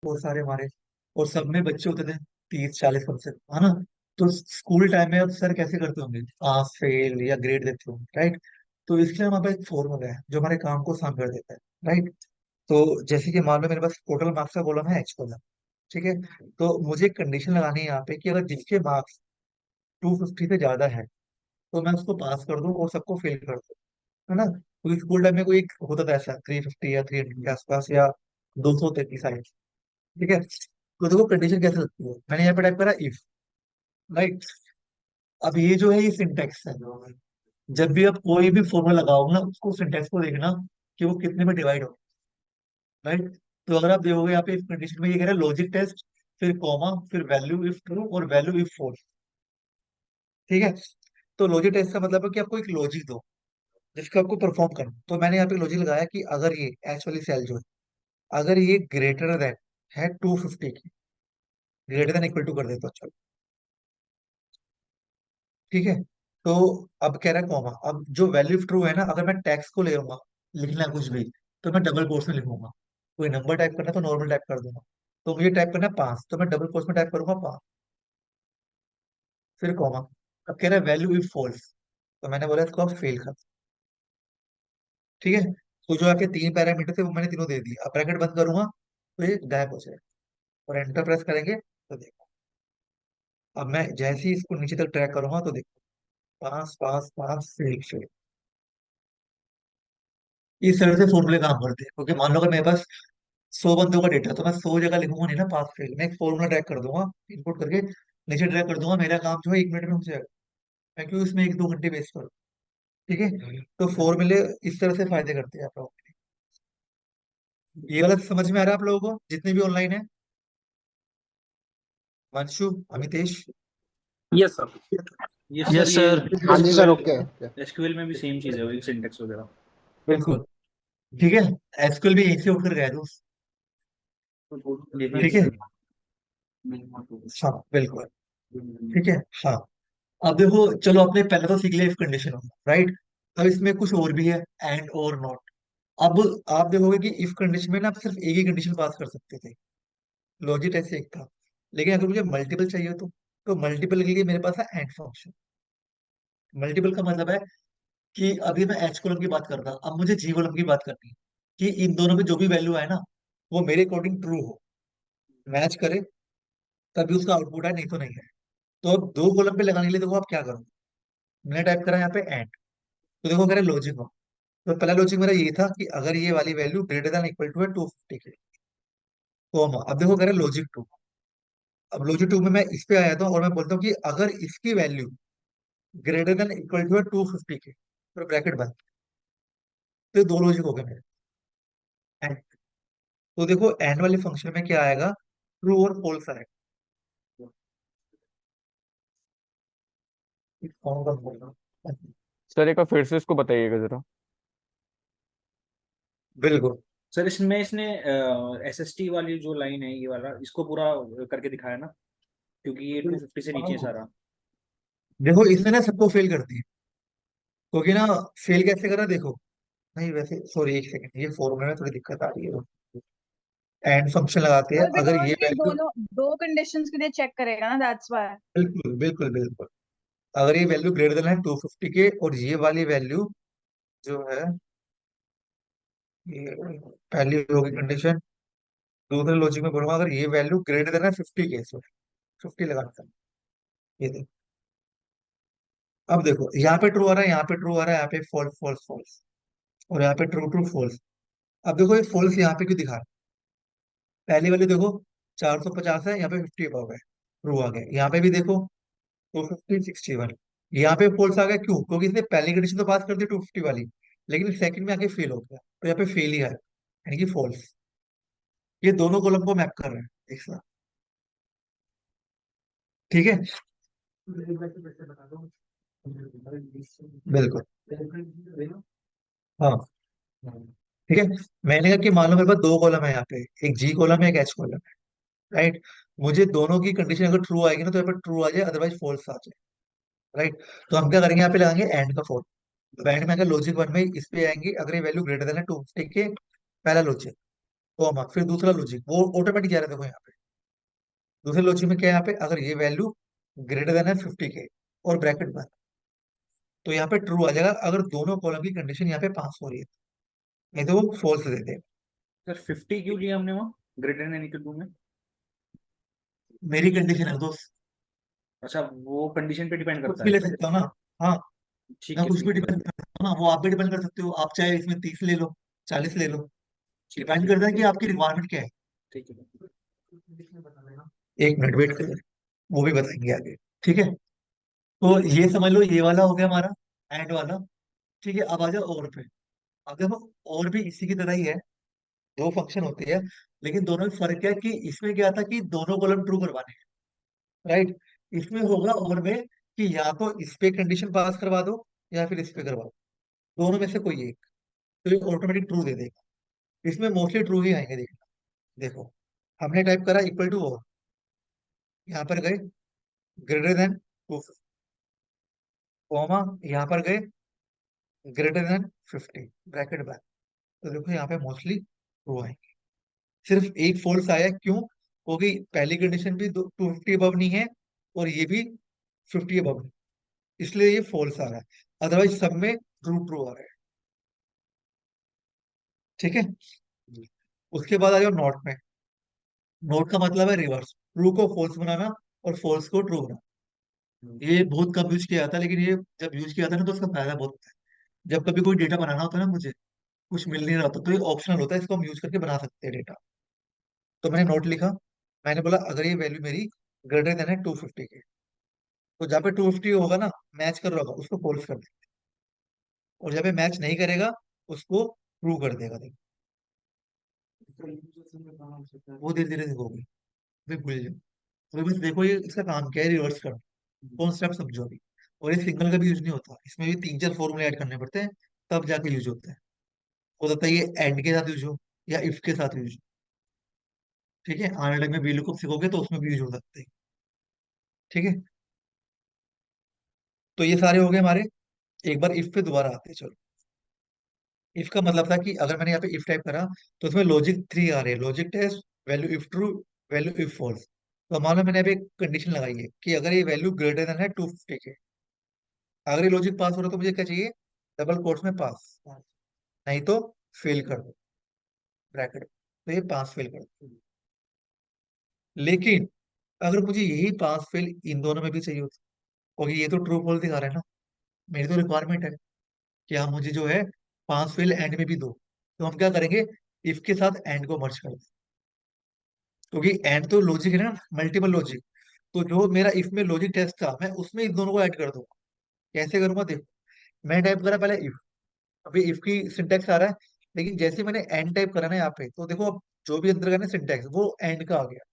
वो सारे हमारे, और सब में बच्चे होते थे 30-40%, है ना। तो स्कूल टाइम में अब सर कैसे करते होंगे, पास फेल या ग्रेड देते होंगे, राइट। तो इसलिए हमारे पास एक फॉर्मूला है जो हमारे काम को आसान कर देता है, राइट। तो जैसे कि मान लो मेरे पास टोटल मार्क्स का कॉलम है, एच कॉलम, ठीक है। तो मुझे एक कंडीशन लगानी है यहाँ पे कि अगर जिसके मार्क्स 250 से ज्यादा है तो मैं उसको पास कर दूं और सबको फेल कर दूं, है ना। क्योंकि स्कूल टाइम में कोई एक होता था ऐसा 350 या 300 के आसपास, या 233 आए, ठीक है। तो देखो कंडीशन कैसे लगती है, मैंने यहाँ पे टाइप करा इफ, राइट। अब ये जो है ये सिंटेक्स है। जब भी आप कोई भी फॉर्मूला लगाओगे ना, उसको सिंटेक्स को देखना कि वो कितने में डिवाइड हो, राइट। तो अगर आप देखोगे यहाँ पे इफ कंडीशन में ये कह रहा है लॉजिक टेस्ट, फिर कॉमा, फिर वैल्यू इफ ट्रू और वैल्यू इफ फॉल्स, ठीक है। तो लॉजिक टेस्ट का मतलब है कि आपको एक लॉजिक दो जिसका आपको परफॉर्म करना। तो मैंने यहाँ पे लॉजिक लगाया कि अगर ये एच वाली सेल जो है, अगर ये ग्रेटर देन है 250 की, ग्रेटर देन इक्वल टू कर देता हूँ, चलो, ठीक है। तो अब कह रहा है कॉमा, अब जो वैल्यू ट्रू है ना, अगर मैं टैक्स को ले लूंगा, लिखना है कुछ भी, तो मैं डबल कोट्स में लिखूंगा। कोई नंबर टाइप करना है तो नॉर्मल टाइप कर दूंगा। तो मुझे टाइप करना है 5, तो मैं डबल कोट्स में टाइप करूंगा 5, फिर कॉमा। अब कह रहा है वैल्यू इफ फॉल्स, तो मैंने बोला इसको आप फेल कर, ठीक है। तो जो आपके तीन पैरामीटर थे वो मैंने तीनों दे दिए। अब ब्रैकेट बंद करूंगा तो ये गायब हो जाएगा, और एंटर प्रेस करेंगे तो देखो, अब मैं जैसे ही इसको नीचे तक ट्रैक करूंगा तो देखो, पास पास पास फेल फेल। इस तरह से फॉर्मूले काम करते हैं, क्योंकि मान लो अगर मेरे पास 100 बंदों का डेटा, तो मैं 100 जगह लिखूंगा नहीं ना पास फेल, मैं एक फॉर्मूला ट्रैक कर दूंगा, इनपुट करके नीचे ट्रैक कर दूंगा, मेरा काम जो है 1 मिनट में हो जाएगा। मैं क्यों इसमें 1-2 घंटे वेस्ट करूँ, ठीक है। तो फॉर्मूले इस तरह से फायदे करते हैं आप लोगों के लिए। ये वाला समझ में आ रहा है आप लोगों को जितने भी ऑनलाइन है, वंशु, अमितेश? Yes sir. ये सर यस ये सर। हाँ जी sir, SQL okay okay. SQL में भी सेम चीज है, वही सिंटेक्स वगैरह। बिल्कुल, ठीक है। एसक्यूएल भी यहीं से उठकर गया दोस्त, ठीक है। हाँ बिल्कुल, ठीक है। हाँ, अब देखो चलो, आपने पहले तो सीख लिया इफ कंडीशन, राइट। अब इसमें कुछ और भी है, एंड और नॉट। अब आप देखोगे कि इफ कंडीशन में ना आप सिर्फ एक ही कंडीशन पास कर सकते थे, लॉजिक ऐसे एक था। लेकिन अगर मुझे मल्टीपल चाहिए तो मल्टीपल के लिए मेरे पास है एंड फंक्शन। मल्टीपल का मतलब है कि अभी मैं एच कॉलम की बात कर रहा, अब मुझे जी कॉलम की बात करनी है, कि इन दोनों में जो भी वैल्यू है ना, वो मेरे अकॉर्डिंग ट्रू हो, मैच करे, तभी उसका आउटपुट है, नहीं तो नहीं है। तो अब दो कॉलम पे लगाने के लिए देखो आप क्या करो, मैंने टाइप करा यहाँ पे एंड, तो देखो मेरा लॉजिक हो। तो पहला लॉजिक मेरा ये था कि अगर ये वाली value greater than equal to है 250 के, तो हम अब देखो कह रहे लॉजिक टू। अब लॉजिक टू में मैं इस पे आया था और मैं बोलता हूँ कि अगर इसकी value greater than equal to है 250 के, तो ब्रैकेट बंद। तो ये दो लॉजिक हो गए मेरे एंड। तो देखो एंड वाले फंक्शन में क्या आएगा, ट्रू और फॉल्स आएगा। कौन सा बोल रहा हूँ? सर एक बार फिर से इसको बताइएगा जरा। बिल्कुल। सर इसमें इसने एसएसटी वाली जो लाइन है, ये वाला, इसको पूरा करके दिखाया ना, क्योंकि ये 250 से नीचे है सारा। देखो इसने ना सबको फेल कर दिया, क्योंकि ना, फेल कैसे करा देखो। नहीं वैसे सॉरी, एक सेकंड, ये फॉर्मूला में थोड़ी दिक्कत आ रही है। एंड फंक्शन लगाते हैं, सर अगर बिकॉज ये ये वैल्यू, दोनों दो कंडीशंस के लिए चेक करेगा ना, दैट्स व्हाई। बिल्कुल बिल्कुल बिल्कुल, अगर ये वैल्यू ग्रेटर देन है 250 के, और ये वाली वैल्यू जो है, ये पहली होगी कंडीशन। दूसरे लॉजिक में बोलूंगा अगर ये वैल्यू ग्रेटर देन है 50 के, सो 50 लगाता है, ये देखो। अब देखो यहाँ पे ट्रू आ रहा है, यहाँ पे ट्रू आ रहा है, यहाँ पे फॉल्स फॉल्स फॉल्स, और यहाँ पे ट्रू ट्रू फॉल्स। अब देखो ये फॉल्स यहाँ पे क्यों दिखा रहा है, पहली वाली देखो 450 है, यहाँ पे 50 अबव है, ट्रू आ गया। यहाँ पे भी देखो 250-61, यहाँ पे फॉल्स आ गया, क्यों? क्योंकि इसने पहली कंडीशन तो पास कर दी 250 वाली, लेकिन सेकंड में आके फेल हो गया, तो यहाँ पे फेल ही आया, यानी कि फॉल्स। ये दोनों कॉलम को मैप कर रहे हैं एक साथ, ठीक है। बिल्कुल, हाँ, ठीक है। मैंने कहा कि मान लो मेरे पास दो कॉलम है यहाँ पे, एक जी कॉलम है, एक एच कॉलम है, राइट। मुझे दोनों की कंडीशन अगर ट्रू आएगी ना, तो यहाँ पर ट्रू आ जाए, अदरवाइज फॉल्स आ जाए, राइट। तो हम क्या करेंगे, यहाँ पे लगाएंगे एंड का फॉर। तो एंड में अगर लॉजिक वन में इस पे आएंगे, अगर ये वैल्यू ग्रेटर देन है 250 के, पहला लॉजिक, कॉमा फिर दूसरा लॉजिक, वो ऑटोमेटिक जा रहा है, देखो यहाँ पे दूसरे लॉजिक में क्या है, यहाँ पे अगर ये वैल्यू ग्रेटर देन है 50K और ब्रैकेट बंद, तो यहाँ पे ट्रू आ जाएगा अगर दोनों कॉलम की कंडीशन यहाँ पे पास हो रही है, नहीं तो वो फॉल्स दे देगा। सर 50 क्यों लिया हमने वहाँ ग्रेटर देन इक्वल टू में? मेरी कंडीशन है दोस्त, अच्छा, वो कंडीशन पे डिपेंड कुछ करता भी है। ले सकता हूँ ना। हाँ, मैं ठीक है, कुछ भी ठीक है, डिपेंड कर सकता हूँ ना, वो आप भी डिपेंड कर सकते हो, आप चाहे इसमें 30 ले लो, 40 ले लो, ठीक है, डिपेंड ठीक है, करता है कि आपकी रिक्वायरमेंट क्या है। ठीक है। 1 मिनट वेट करो, वो भी बताएंगे आगे। ठीक है, तो ये समझ लो ये वाला हो गया हमारा एंड वाला। ठीक है, अब आ जाओ और पे। अब देखो और भी इसी की तरह ही है, दो फंक्शन होते हैं, लेकिन दोनों में फर्क क्या है कि इसमें क्या था कि दोनों कॉलम ट्रू करवाने हैं, राइट। इसमें होगा और में कि या तो इस पे कंडीशन पास करवा दो या फिर इस पे करवा दो, दोनों में से कोई एक, तो ये ऑटोमेटिक ट्रू दे देगा। इसमें मोस्टली ट्रू ही आएंगे, देखना। देखो हमने टाइप करा इक्वल टू और, यहाँ पर गए ग्रेटर देन 250, कॉमा यहाँ पर गए ग्रेटर देन 50, ब्रैकेट बैक, तो देखो यहाँ पे मोस्टली ट्रू आएंगे। सिर्फ एक फॉल्स आया, क्यों? क्योंकि पहली कंडीशन भी 250 अबव नहीं है और ये भी 50 अबव नहीं, इसलिए ये फॉल्स आ रहा है, अदरवाइज सब में ट्रू ट्रू आ रहा है। ठीक है, उसके बाद आ जाओ नोट में। नोट का मतलब है रिवर्स, ट्रू को फॉल्स बनाना और फॉल्स को ट्रू बनाना। ये बहुत कम यूज किया जाता है, लेकिन ये जब यूज किया जाता है ना तो उसका फायदा बहुत होता है। जब कभी कोई डेटा बनाना होता है ना मुझे, कुछ मिल नहीं रहा होता, तो ये ऑप्शनल होता है, इसको हम यूज करके बना सकते हैं डेटा। तो मैंने नोट लिखा, मैंने बोला अगर ये वैल्यू मेरी ग्रेटर देन है 250 के, तो जहाँ पे 250 होगा ना, मैच कर रहा होगा, उसको फॉल्स कर देगा, और जहाँ पे मैच नहीं करेगा उसको ट्रू कर देगा। देखो वो धीरे धीरे देखोगे, अभी भूल जाओ। अभी बस देखो ये इसका काम क्या है, रिवर्स कर, कॉन्सेप्ट समझो अभी। और ये सिंगल का भी यूज नहीं होता, इसमें भी 3 4 फॉर्मूले ऐड करने पड़ते हैं, तब जाके यूज होता है। हो सकता है ये एंड के साथ यूज हो या इफ के साथ यूज हो। ठीक है, आने टाइम में VLOOKUP सीखोगे तो उसमें भी यूज हो सकते हैं। ठीक है, तो ये सारे हो गए हमारे। एक बार इफ पे दोबारा आते हैं, चलो। इफ का मतलब था कि अगर मैंने यहाँ पे इफ टाइप करा, तो उसमें लॉजिक 3 आ रहे हैं, logic test, value if true, value if false. तो मान लो मैंने अभी एक कंडीशन लगाई है कि अगर ये वैल्यू ग्रेटर देन है 250 के, अगर ये लॉजिक पास हो रहा है तो मुझे क्या चाहिए, डबल कोट्स में पास, नहीं तो फेल कर दो, ब्रैकेट, तो ये पास फेल कर दो। लेकिन अगर मुझे यही पास फेल इन दोनों में भी चाहिए होता, क्योंकि ये तो ट्रू फॉल्स दिखा रहा है ना, मेरी तो रिक्वायरमेंट है कि आप मुझे जो है पास फेल एंड में भी दो, तो हम क्या करेंगे, इफ के साथ एंड को मर्ज कर दें, क्योंकि एंड तो लॉजिक है ना, मल्टीपल लॉजिक। तो जो मेरा इफ में लॉजिक टेस्ट था, मैं उसमें इन दोनों को ऐड कर दूंगा। कैसे करूंगा, देखो मैं टाइप करा पहले इफ, अभी इफ की सिंटेक्स आ रहा है, लेकिन जैसे मैंने एंड टाइप करा ना यहाँ पे, तो देखो अब जो भी अंदर का ना सिंटेक्स वो एंड का आ गया।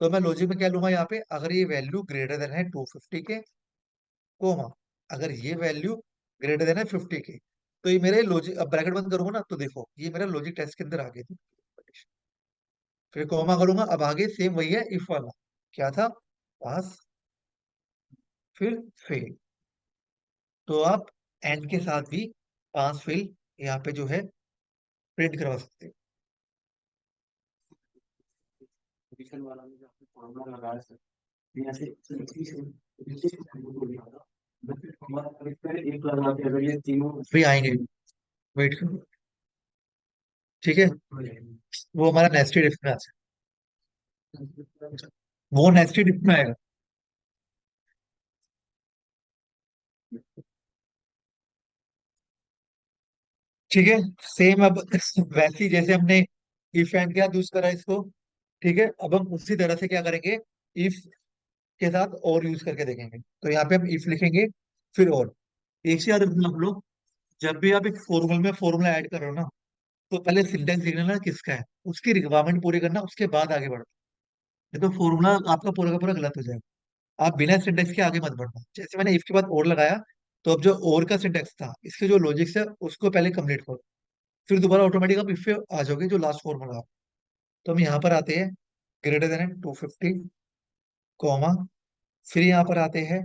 तो मैं लॉजिक में क्या लूंगा यहाँ पे, अगर ये वैल्यू ग्रेटर देन है 250 के, कोमा अगर ये वैल्यू ग्रेटर देन है 50 के, तो ये मेरे लॉजिक, अब ब्रैकेट बंद करूंगा ना, तो देखो ये मेरा लॉजिक टेस्ट के अंदर आ गया। फिर कोमा करूंगा, अब आगे सेम वही है इफ वाला, क्या था, पास फिर फेल। तो आप एंड के साथ भी पास फेल यहाँ पे जो है प्रिंट करवा सकते हैं। भी आएंगे, वेट करो। ठीक है, वो हमारा नेस्टेड इफ में आ जाए, वो नेस्टेड इफ में आएगा। ठीक है, सेम अब वैसे ही जैसे हमने इफ एंड के साथ यूज करा इसको, ठीक है, अब हम उसी तरह से क्या करेंगे, इफ के साथ और यूज करके देखेंगे। तो यहाँ पे हम इफ लिखेंगे, फिर और, एक से याद रखना आप लोग, जब भी आप एक फॉर्मूला में फॉर्मूला ऐड कर रहे हो ना, तो पहले सिंटेक्स लिख लेना किसका है, उसकी रिक्वायरमेंट पूरी करना, उसके बाद आगे बढ़ना। नहीं तो फॉर्मूला आपका पूरा का पूरा गलत हो जाएगा। आप बिना सिंटेक्स के आगे मत बढ़ना। जैसे मैंने इफ के बाद और लगाया, तो अब जो और का सिंटेक्स था, इसके जो लॉजिक्स है उसको पहले कंप्लीट करो, फिर दोबारा ऑटोमेटिक आप इफ पे आ जाओगे, जो लास्ट फॉर्मूला। तो हम यहाँ पर आते हैं ग्रेटर देन 250, कॉमा फिर यहाँ पर आते हैं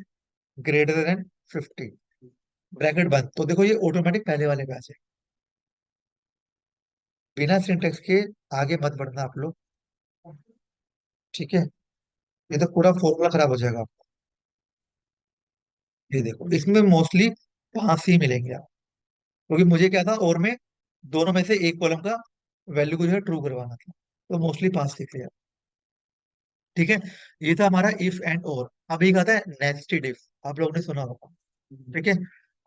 ग्रेटर देन 50, ब्रैकेट बंद, तो देखो ये ऑटोमेटिक पहले वाले पे आ जाए। बिना सिंटेक्स के आगे मत बढ़ना आप लोग। ठीक है, ये तो पूरा फॉर्मूला खराब हो जाएगा आपका। ये देखो इसमें मोस्टली 5 ही मिलेंगे आप, क्योंकि मुझे क्या था और में दोनों में से एक कॉलम का वैल्यू को जो है ट्रू करवाना था, तो मोस्टली 5 लिख लिया। ठीक है, ये था हमारा इफ एंड और। अब एक आता है नेस्टेड इफ, आप लोगों ने सुना होगा। ठीक है,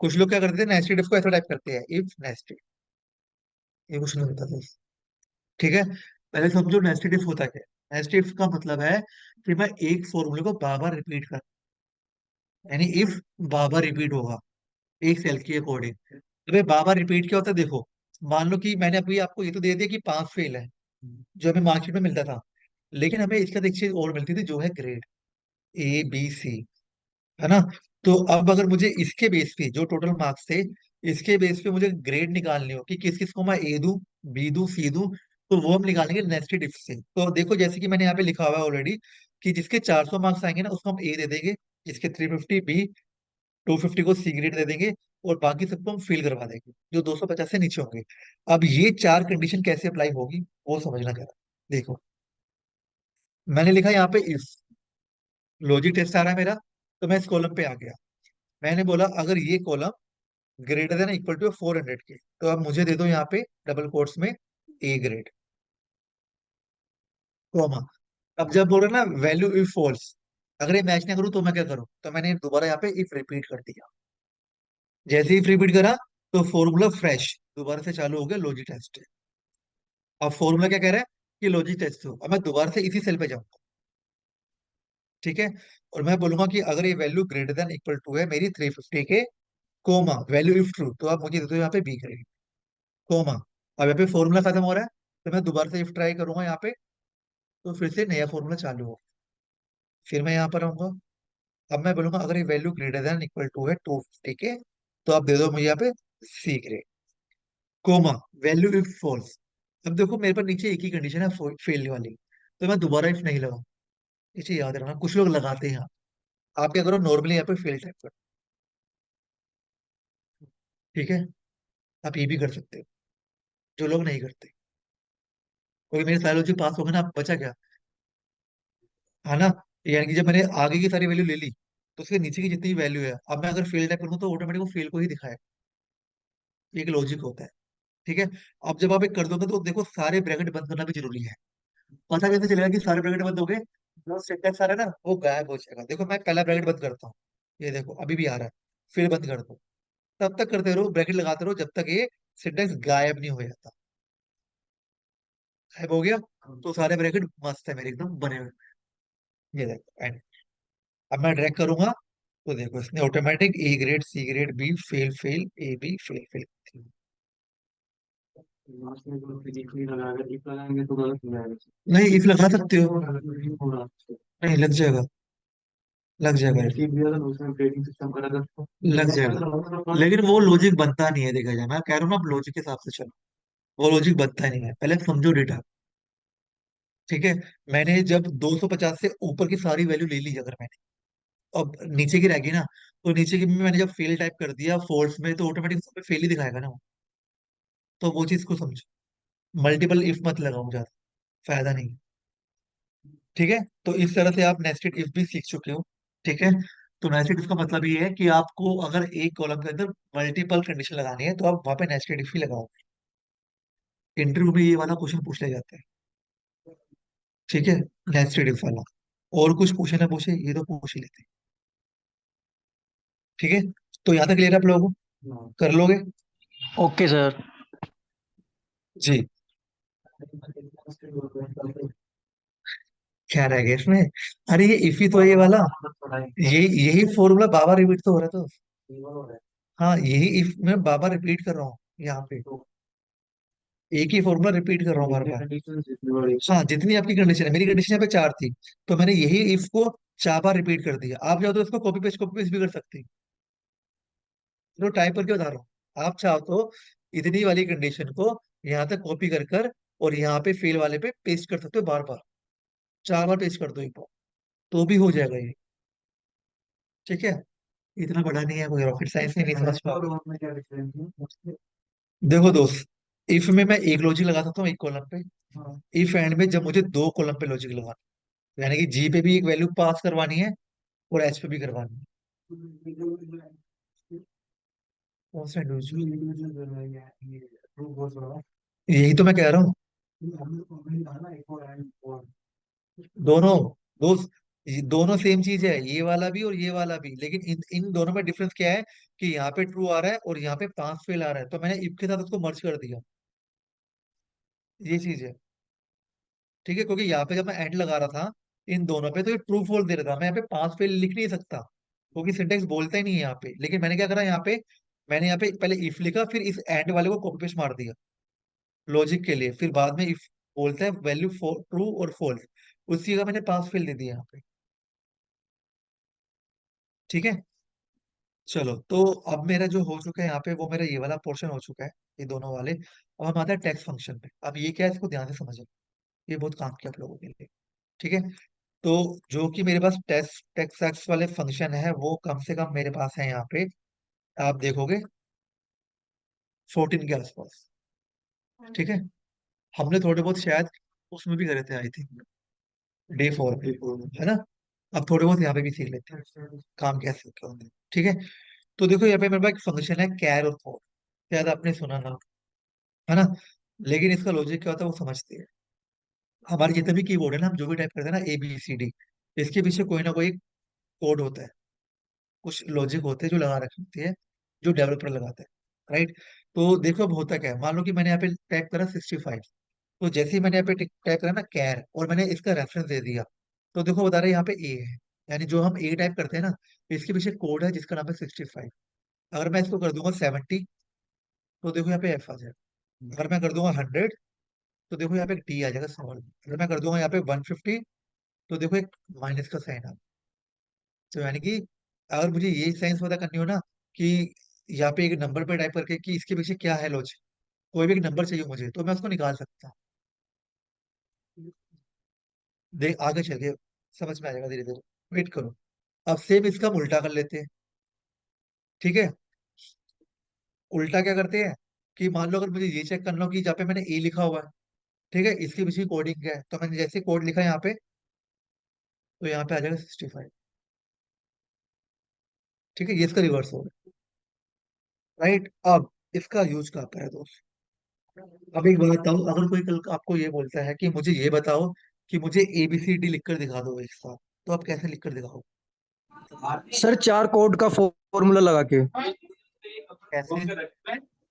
कुछ लोग क्या करते हैं नेस्टेड इफ को ऐसा टाइप करते हैं इफ नेस्टेड, ये कुछ नहीं होता था। ठीक है, पहले समझो नेस्टेड इफ होता क्या है। नेस्टेड इफ का मतलब है कि मैं एक फॉर्मूले को बार बार रिपीट कर, यानी इफ बार बार रिपीट होगा एक सेल के अकॉर्डिंग। तो भाई बार बार रिपीट क्या होता है देखो, मान लो कि मैंने अभी आपको ये तो दे दिया कि 5 फेल है जो हमें मार्कशीट में मिलता था, लेकिन हमें इसका एक चीज और मिलती थी जो है ग्रेड ABC, है ना। तो अब अगर मुझे इसके बेस पे जो टोटल मार्क्स थे, इसके बेस पे मुझे ग्रेड निकालनी हो कि किस किस को मैं A दूं, B दूं, C दूं, तो वो हम निकालेंगे नेस्टेड इफ से। तो देखो जैसे कि मैंने यहाँ पे लिखा हुआ है ऑलरेडी कि जिसके 400 मार्क्स आएंगे ना उसको हम A दे देंगे, जिसके 350 B, 250 को C ग्रेड दे देंगे, और बाकी सबको हम फेल करवा देंगे जो 250 से नीचे होंगे। अब ये 4 कंडीशन कैसे अप्लाई होगी वो समझना जरा। देखो मैंने लिखा यहाँ पे इफ, लॉजिक टेस्ट आ रहा है मेरा, तो मैं इस कॉलम पे आ गया। मैंने बोला अगर ये column greater than equal to 400 के, तो अब मुझे दे दो यहाँ पे डबल कोट्स में A ग्रेड, कॉमा। अब जब बोल रहे ना वैल्यू इफ फॉल्स, अगर ये मैच ना करूँ तो मैं क्या करूँ, तो मैंने दोबारा यहाँ पे इफ रिपीट कर दिया। जैसे ही रिपीट करा तो फॉर्मूला फ्रेश दोबारा से चालू हो गया लॉजिक टेस्ट। अब फॉर्मूला क्या कह रहा है कि लॉजिक टेस्ट हो, अब मैं दोबारा से इसी सेल पे जाऊंगा। ठीक है, और मैं बोलूंगा कि अगर ये value greater than equal to है मेरी 350 के, कोमा वैल्यू इफ ट्रू, तो आप मुझे दे दो यहाँ पे B ग्रेड, कोमा। अब यहाँ पे फॉर्मूला खत्म हो रहा है, तो मैं दोबारा से इफ ट्राई करूंगा यहाँ पे, तो फिर से नया फॉर्मूला चालू हो, फिर मैं यहाँ पर आऊंगा। अब मैं बोलूंगा अगर ये value greater than equal to है 250 के, तो आप दे दो मुझे यहाँ पे C grade, comma value if false. अब देखो मेरे पर नीचे एक ही कंडीशन है फेल वाली, तो मैं दोबारा इफ नहीं लगाऊं। ये चीज याद रखना, कुछ लोग लगाते हैं। आप क्या करो नॉर्मली यहाँ पे फेल टाइप करो। ठीक है, आप ये भी कर सकते हो, जो लोग नहीं करते। क्योंकि मेरे साइकोलॉजी पास हो गए ना, अब बचा क्या, है ना। यानी कि जब मैंने आगे की सारी वैल्यू ले ली, तो उसके नीचे की जितनी वैल्यू है, अब मैं अगर फेल टाइप करूँ तो ऑटोमेटिक वो फेल को ही दिखाए। ये एक लॉजिक होता है। ठीक है, अब जब आप एक कर दोगे तो देखो सारे ब्रैकेट बंद करना भी जरूरी है। पता कैसे चलेगा कि सारे ब्रैकेट बंद हो गए, जो सिंटेक्स आ रहा है ना वो गायब हो जाएगा। देखो मैं पहला ब्रैकेट बंद करता हूँ, ये देखो अभी भी आ रहा है, फिर बंद कर दो। तब तक करते रहो, ब्रैकेट लगाते रहो जब तक ये सिंटेक्स गायब नहीं हो जाता। गायब हो गया तो सारे ब्रैकेट मस्त है मेरे एकदम बने हुए। ये देखो एंड। अब मैं ड्रैग करूंगा तो देखो इसने automatic A grade, C grade, B fail fail, A B fail fail. Last में तो फिर एक नहीं लगाएगा, एक लगाएंगे तो गलत हो जाएगा। नहीं इफ लगा सकते हो, थोड़ा नहीं लग जाएगा, लग जाएगा if, ठीक दिया था उसमें ट्रेडिंग सिस्टम का लगा था। लग जाएगा। लेकिन वो लॉजिक बनता नहीं है, देखा जाए मैं कह रहा हूँ ना, आप लॉजिक के हिसाब से चलो, वो लॉजिक बनता ही नहीं है, पहले समझो डेटा। ठीक है, मैंने जब 250 से ऊपर की सारी वैल्यू ले ली, अगर मैंने अब नीचे की रहेगी ना, तो नीचे की में मैंने जब फेल टाइप कर दिया फॉल्स में, तो ऑटोमेटिक फेल ही दिखाएगा ना वो। तो वो चीज को समझो, मल्टीपल इफ मत लगाओ ज्यादा, फायदा नहीं। ठीक है, तो इस तरह से आप नेस्टेड इफ भी सीख चुके हो। ठीक है, तो नेस्टेड इफ का मतलब ये है कि आपको अगर एक कॉलम के अंदर मल्टीपल कंडीशन लगानी है तो आप वहां पे नेस्टेड इफ ही लगाओ। इंटरव्यू में ये वाला क्वेश्चन पूछ लिया जाता है। ठीक है, नेस्टेड इफ वाला। और कुछ पूछे ना पूछे, ये तो पूछ ही लेते हैं। ठीक है, तो यहाँ तक क्लियर आप लोगों को, कर लोगे। Okay sir. जी, क्या रह गया इसमें, अरे ये इफ ही तो है ये वाला, ये यही फॉर्मूला बाबा रिपीट तो हो रहा था। हाँ यही इफ मैं बाबा रिपीट कर रहा हूँ यहाँ पे, एक ही फॉर्मूला रिपीट कर रहा हूँ बार बार। हाँ जितनी आपकी कंडीशन है, मेरी कंडीशन यहाँ पे 4 थी, तो मैंने यही इफ को 4 बार रिपीट कर दिया। आप चाहो तो इसको कॉपी पेस्ट भी कर सकते हैं। चलो टाइप करके बता रहा हूँ, आप चाहो तो इतनी वाली कंडीशन को यहाँ तक कॉपी कर कर और यहाँ पे फेल वाले पे पेस्ट कर सकते हो बार बार, 4 बार पेस्ट कर दो एक बार, तो भी हो जाएगा ये। ठीक है, इतना बड़ा नहीं है, कोई रॉकेट साइंस नहीं समझ पाओगे। देखो दोस्त, इफ में मैं एक लॉजिक लगा सकता हूँ एक कॉलम पे। हाँ, इफ एंड में जब मुझे दो कॉलम पे लॉजिक लगाना, यानी कि जी पे भी एक वैल्यू पास करवानी है और एच पे भी करवानी है। कौन सा इंडिविजुअल? यही तो मैं कह रहा हूँ। दोनों दो ये दोनों सेम चीज है, ये वाला भी और ये वाला भी, लेकिन इन इन दोनों में डिफरेंस क्या है कि यहाँ पे ट्रू आ रहा है और यहाँ पे पांच फेल आ रहा है, तो मैंने इफ के साथ उसको मर्ज कर दिया। ये चीज है। ठीक है, क्योंकि यहाँ पे जब मैं एंड लगा रहा था इन दोनों पे तो ये ट्रू फॉल्स दे रहा था, मैं यहाँ पे पांच फेल लिख नहीं सकता क्योंकि सिंटेक्स बोलता ही नहीं है यहाँ पे। लेकिन मैंने क्या करा यहाँ पे, मैंने यहाँ पे पहले इफ लिखा फिर इस एंड वाले को कॉपी पेस्ट मार दिया लॉजिक के लिए, फिर बाद में इफ बोलता है वैल्यू ट्रू और फॉल्स, उसी का मैंने पांच फेल दे दिया यहाँ पे। ठीक है। चलो तो अब मेरा जो हो चुका है यहाँ पे वो मेरा ये वाला पोर्शन हो चुका है, ये दोनों वाले। अब हम आते हैं टेक्स्ट फंक्शन पे। अब ये क्या है इसको ध्यान से समझो, ये बहुत काम किया आप लोगों के लिए। ठीक है। तो जो कि मेरे पास टेक्स्ट टेक्स्ट वाले फंक्शन है वो कम से कम मेरे पास है यहाँ पे, आप देखोगे 14 के आसपास। ठीक है। हमने थोड़े बहुत शायद उसमें भी करे थे आई थिंक, डे 4 है ना। अब थोड़े बहुत यहाँ पे भी सीख लेते हैं काम कैसे होता है। ठीक है। तो देखो यहाँ पे मेरे पास एक फंक्शन है कैर और फॉर, शायद आपने सुना ना, है ना। लेकिन इसका लॉजिक क्या होता है वो समझते हैं। हमारे जितने भी कीबोर्ड है ना, हम जो भी टाइप करते हैं ना ABCD, इसके पीछे कोई ना कोई कोड होता है, कुछ लॉजिक होते हैं जो लगा रखे होते हैं, जो डेवलपर लगाता है। राइट। तो देखो अब होता क्या है, मान लो कि मैंने यहाँ पे टाइप करा 65, तो जैसे ही मैंने यहाँ पे टाइप करा ना कैर और मैंने इसका रेफरेंस दे दिया, तो देखो बता रहा है यहाँ पे ए है, यानी जो हम ए टाइप करते हैं ना, इसके पीछे कोड है जिसका नाम है 65। अगर मैं इसको कर दूंगा 70, तो देखो यहाँ पे एफ आ जाएगा। अगर मैं कर दूंगा 100, तो देखो यहाँ पे एक डी आ जाएगा स्मॉल। अगर मैं कर दूंगा यहाँ पे 150, तो देखो एक माइनस का साइन आ। तो यानी कि अगर मुझे ये साइंस पता करनी हो ना कि यहाँ पे एक नंबर पे टाइप करके कि इसके पीछे क्या है लॉजिक, कोई भी एक नंबर चाहिए मुझे, तो मैं उसको निकाल सकता हूँ। देख आगे चल के समझ में आ जाएगा धीरे धीरे, वेट करो। अब सेम इसका हम उल्टा कर लेते हैं। ठीक है। उल्टा क्या करते हैं कि मान लो अगर मुझे ये चेक करना हो कि जहाँ पे मैंने ए लिखा हुआ है, ठीक है, इसके पीछे कोडिंग क्या है, तो मैंने जैसे कोड लिखा है यहाँ पे, तो यहाँ पे आ जाएगा 65। ठीक है, ये इसका रिवर्स होगा। राइट। अब इसका यूज कहाँ पर है दोस्त। अब एक बात बताओ, अगर कोई कल आपको ये बोलता है कि मुझे ये बताओ कि मुझे ABCD लिखकर दिखा दो एक साथ, तो आप कैसे लिखकर दिखाओ। सर चार कोड का फॉर्मूला लगा के। कैसे?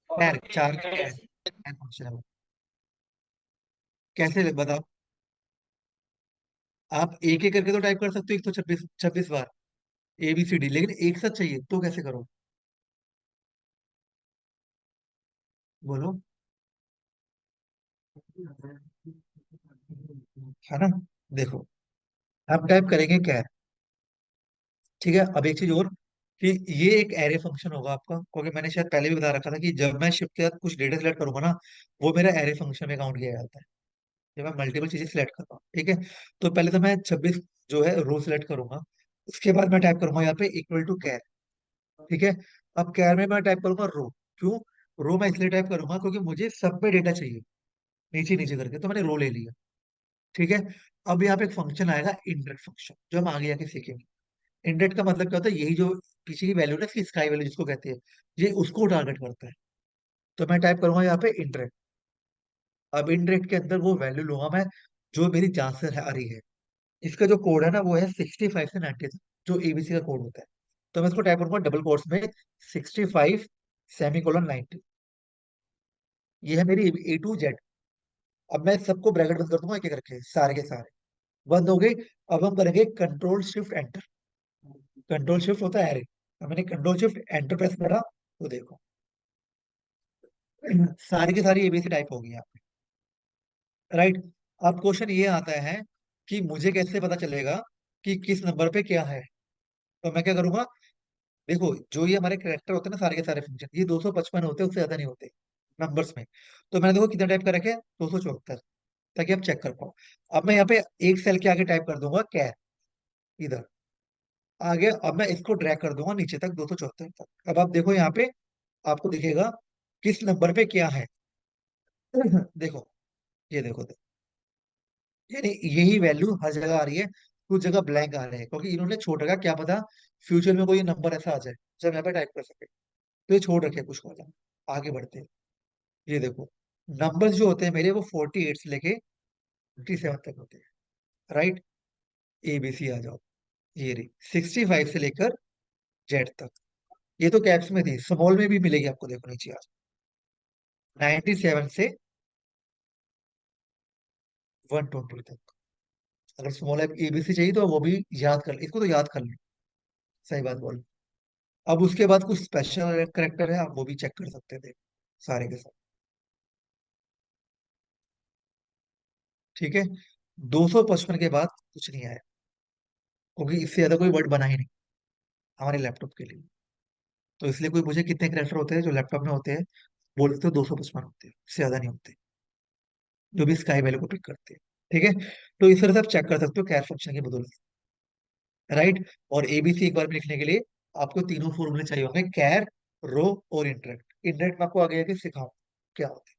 खैर चार का क्या है, क्या फंक्शन है वो? कैसे बताओ। आप एक एक करके तो टाइप कर सकते हो 126 26 बार ABCD, लेकिन एक साथ चाहिए तो कैसे करो, बोलो। है ना। देखो आप टाइप करेंगे क्या, ठीक है। अब एक चीज और कि ये एक एरे फंक्शन होगा आपका, क्योंकि मैंने शायद पहले भी बता रखा था कि जब मैं शिफ्ट के साथ कुछ डेटा सेलेक्ट करूंगा ना, वो मेरा एरे फंक्शन में काउंट किया जाता है जब मैं मल्टीपल चीजें सिलेक्ट करता हूँ। ठीक है। तो पहले तो मैं 26 जो है रो सिलेक्ट करूंगा, उसके बाद मैं टाइप करूंगा यहाँ पे इक्वल टू कैर। ठीक है। अब कैर में मैं टाइप करूंगा रो। क्यों? रो मैं इसलिए टाइप करूंगा क्योंकि मुझे सब में डेटा चाहिए, नीचे नीचे करके, तो मैंने रो ले लिया। ठीक है। अब यहाँ पे एक फंक्शन आएगा इंडेक्स फंक्शन, जो हम आगे आके सीखेंगे। इंडेक्स का मतलब क्या होता है, यही जो पीछे की वैल्यू ना, इसकी स्काई वैल्यू जिसको कहते हैं, ये उसको टारगेट करता है। तो मैं टाइप करूंगा यहाँ पे इंडेक्स। अब इंडेक्स के अंदर वो वैल्यू लूंगा मैं जो मेरी जांच से आ रही है। इसका जो कोड है ना वो है 65 से 90 तक, जो ABC का कोड होता है। तो मैं इसको टाइप करूंगा डबल कोट्स में 65 सेमी कोलन 90। ये है मेरी A to Z। अब मैं सबको ब्रैकेट बंद कर दूंगा एक एक करके, सारे के सारे बंद हो गए। अब हम करेंगे control shift enter. Control shift होता है एरे। अब मैंने कंट्रोल शिफ्ट एंटर प्रेस करा, तो देखो सारी की सारी ABC टाइप होगी यहाँ पे। राइट। अब क्वेश्चन ये आता है कि मुझे कैसे पता चलेगा कि किस नंबर पे क्या है। तो मैं क्या करूंगा, देखो जो ये हमारे कैरेक्टर होते हैं ना, सारे के सारे फंक्शन ये 255 होते हैं, उससे ज्यादा नहीं होते नंबर्स में। तो मैंने देखो कितना टाइप कर रखे हैं, 274, ताकि आप चेक कर पाओ। अब मैं यहाँ पे एक सेल के आगे टाइप कर दूंगा कैर, इधर आगे। अब मैं इसको ड्रैग कर दूंगा नीचे तक 274 तक। अब आप देखो यहाँ पे आपको दिखेगा किस नंबर पे क्या है। देखो, ये देखो, यानी यही वैल्यू हर जगह आ रही है, कुछ जगह ब्लैंक आ रहे हैं क्योंकि इन्होंने छोड़ रखा, क्या पता फ्यूचर में कोई नंबर ऐसा आ जाए जब यहाँ पे टाइप कर सके, तो ये छोड़ रखे कुछ कॉलम। आगे बढ़ते हैं, ये देखो, नंबर्स जो होते हैं मेरे वो 48 से लेके 57 तक होते हैं, राइट। ABC आ जाओ, ये रही 65 से लेकर जेड तक। ये तो कैप्स में थी, स्मॉल में भी मिलेगी आपको, देखो नीचे आज 97 से 120 तक। अगर स्मॉल ABC चाहिए तो वो भी याद कर, इसको तो याद कर लो, सही बात बोल। अब उसके बाद कुछ स्पेशल करेक्टर है, आप वो भी चेक कर सकते थे सारे के साथ, ठीक है। 255 के बाद कुछ नहीं आया, क्योंकि इससे ज्यादा कोई वर्ड बना ही नहीं हमारे लैपटॉप के लिए। तो इसलिए कोई पूछे कितने करेक्टर होते हैं जो लैपटॉप में होते हैं, बोलते तो 255 होते हैं, इससे ज्यादा नहीं होते, जो भी स्काई वैल्यू को पिक करते हैं, ठीक है। तो इस तरह से आप चेक कर सकते हो कैर फंक्शन की बदौलत, राइट। और ABC एक बार में लिखने के लिए आपको तीनों फॉर्मूले चाहिए होंगे, कैर, रो और इंटरेक्ट। इंटरेक्ट में आपको आगे आके सिखाऊं क्या होता है,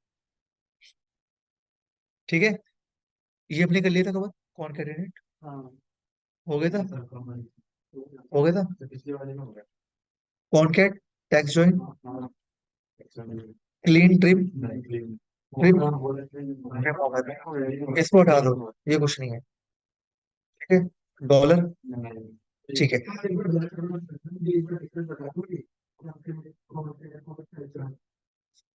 ठीक है। ये अपने कर लिया था कवर, कौन कैंडिडेट हाँ हो गया था, सर कॉमन हो गया था। पिछली वाले में हो गया कौन कैट, टैक्स जॉइन, हाँ क्लीन ट्रिम, ट्रिम, हाँ बोले थे इसको हटा दो, ये कुछ नहीं है, ठीक है। डॉलर, ठीक है।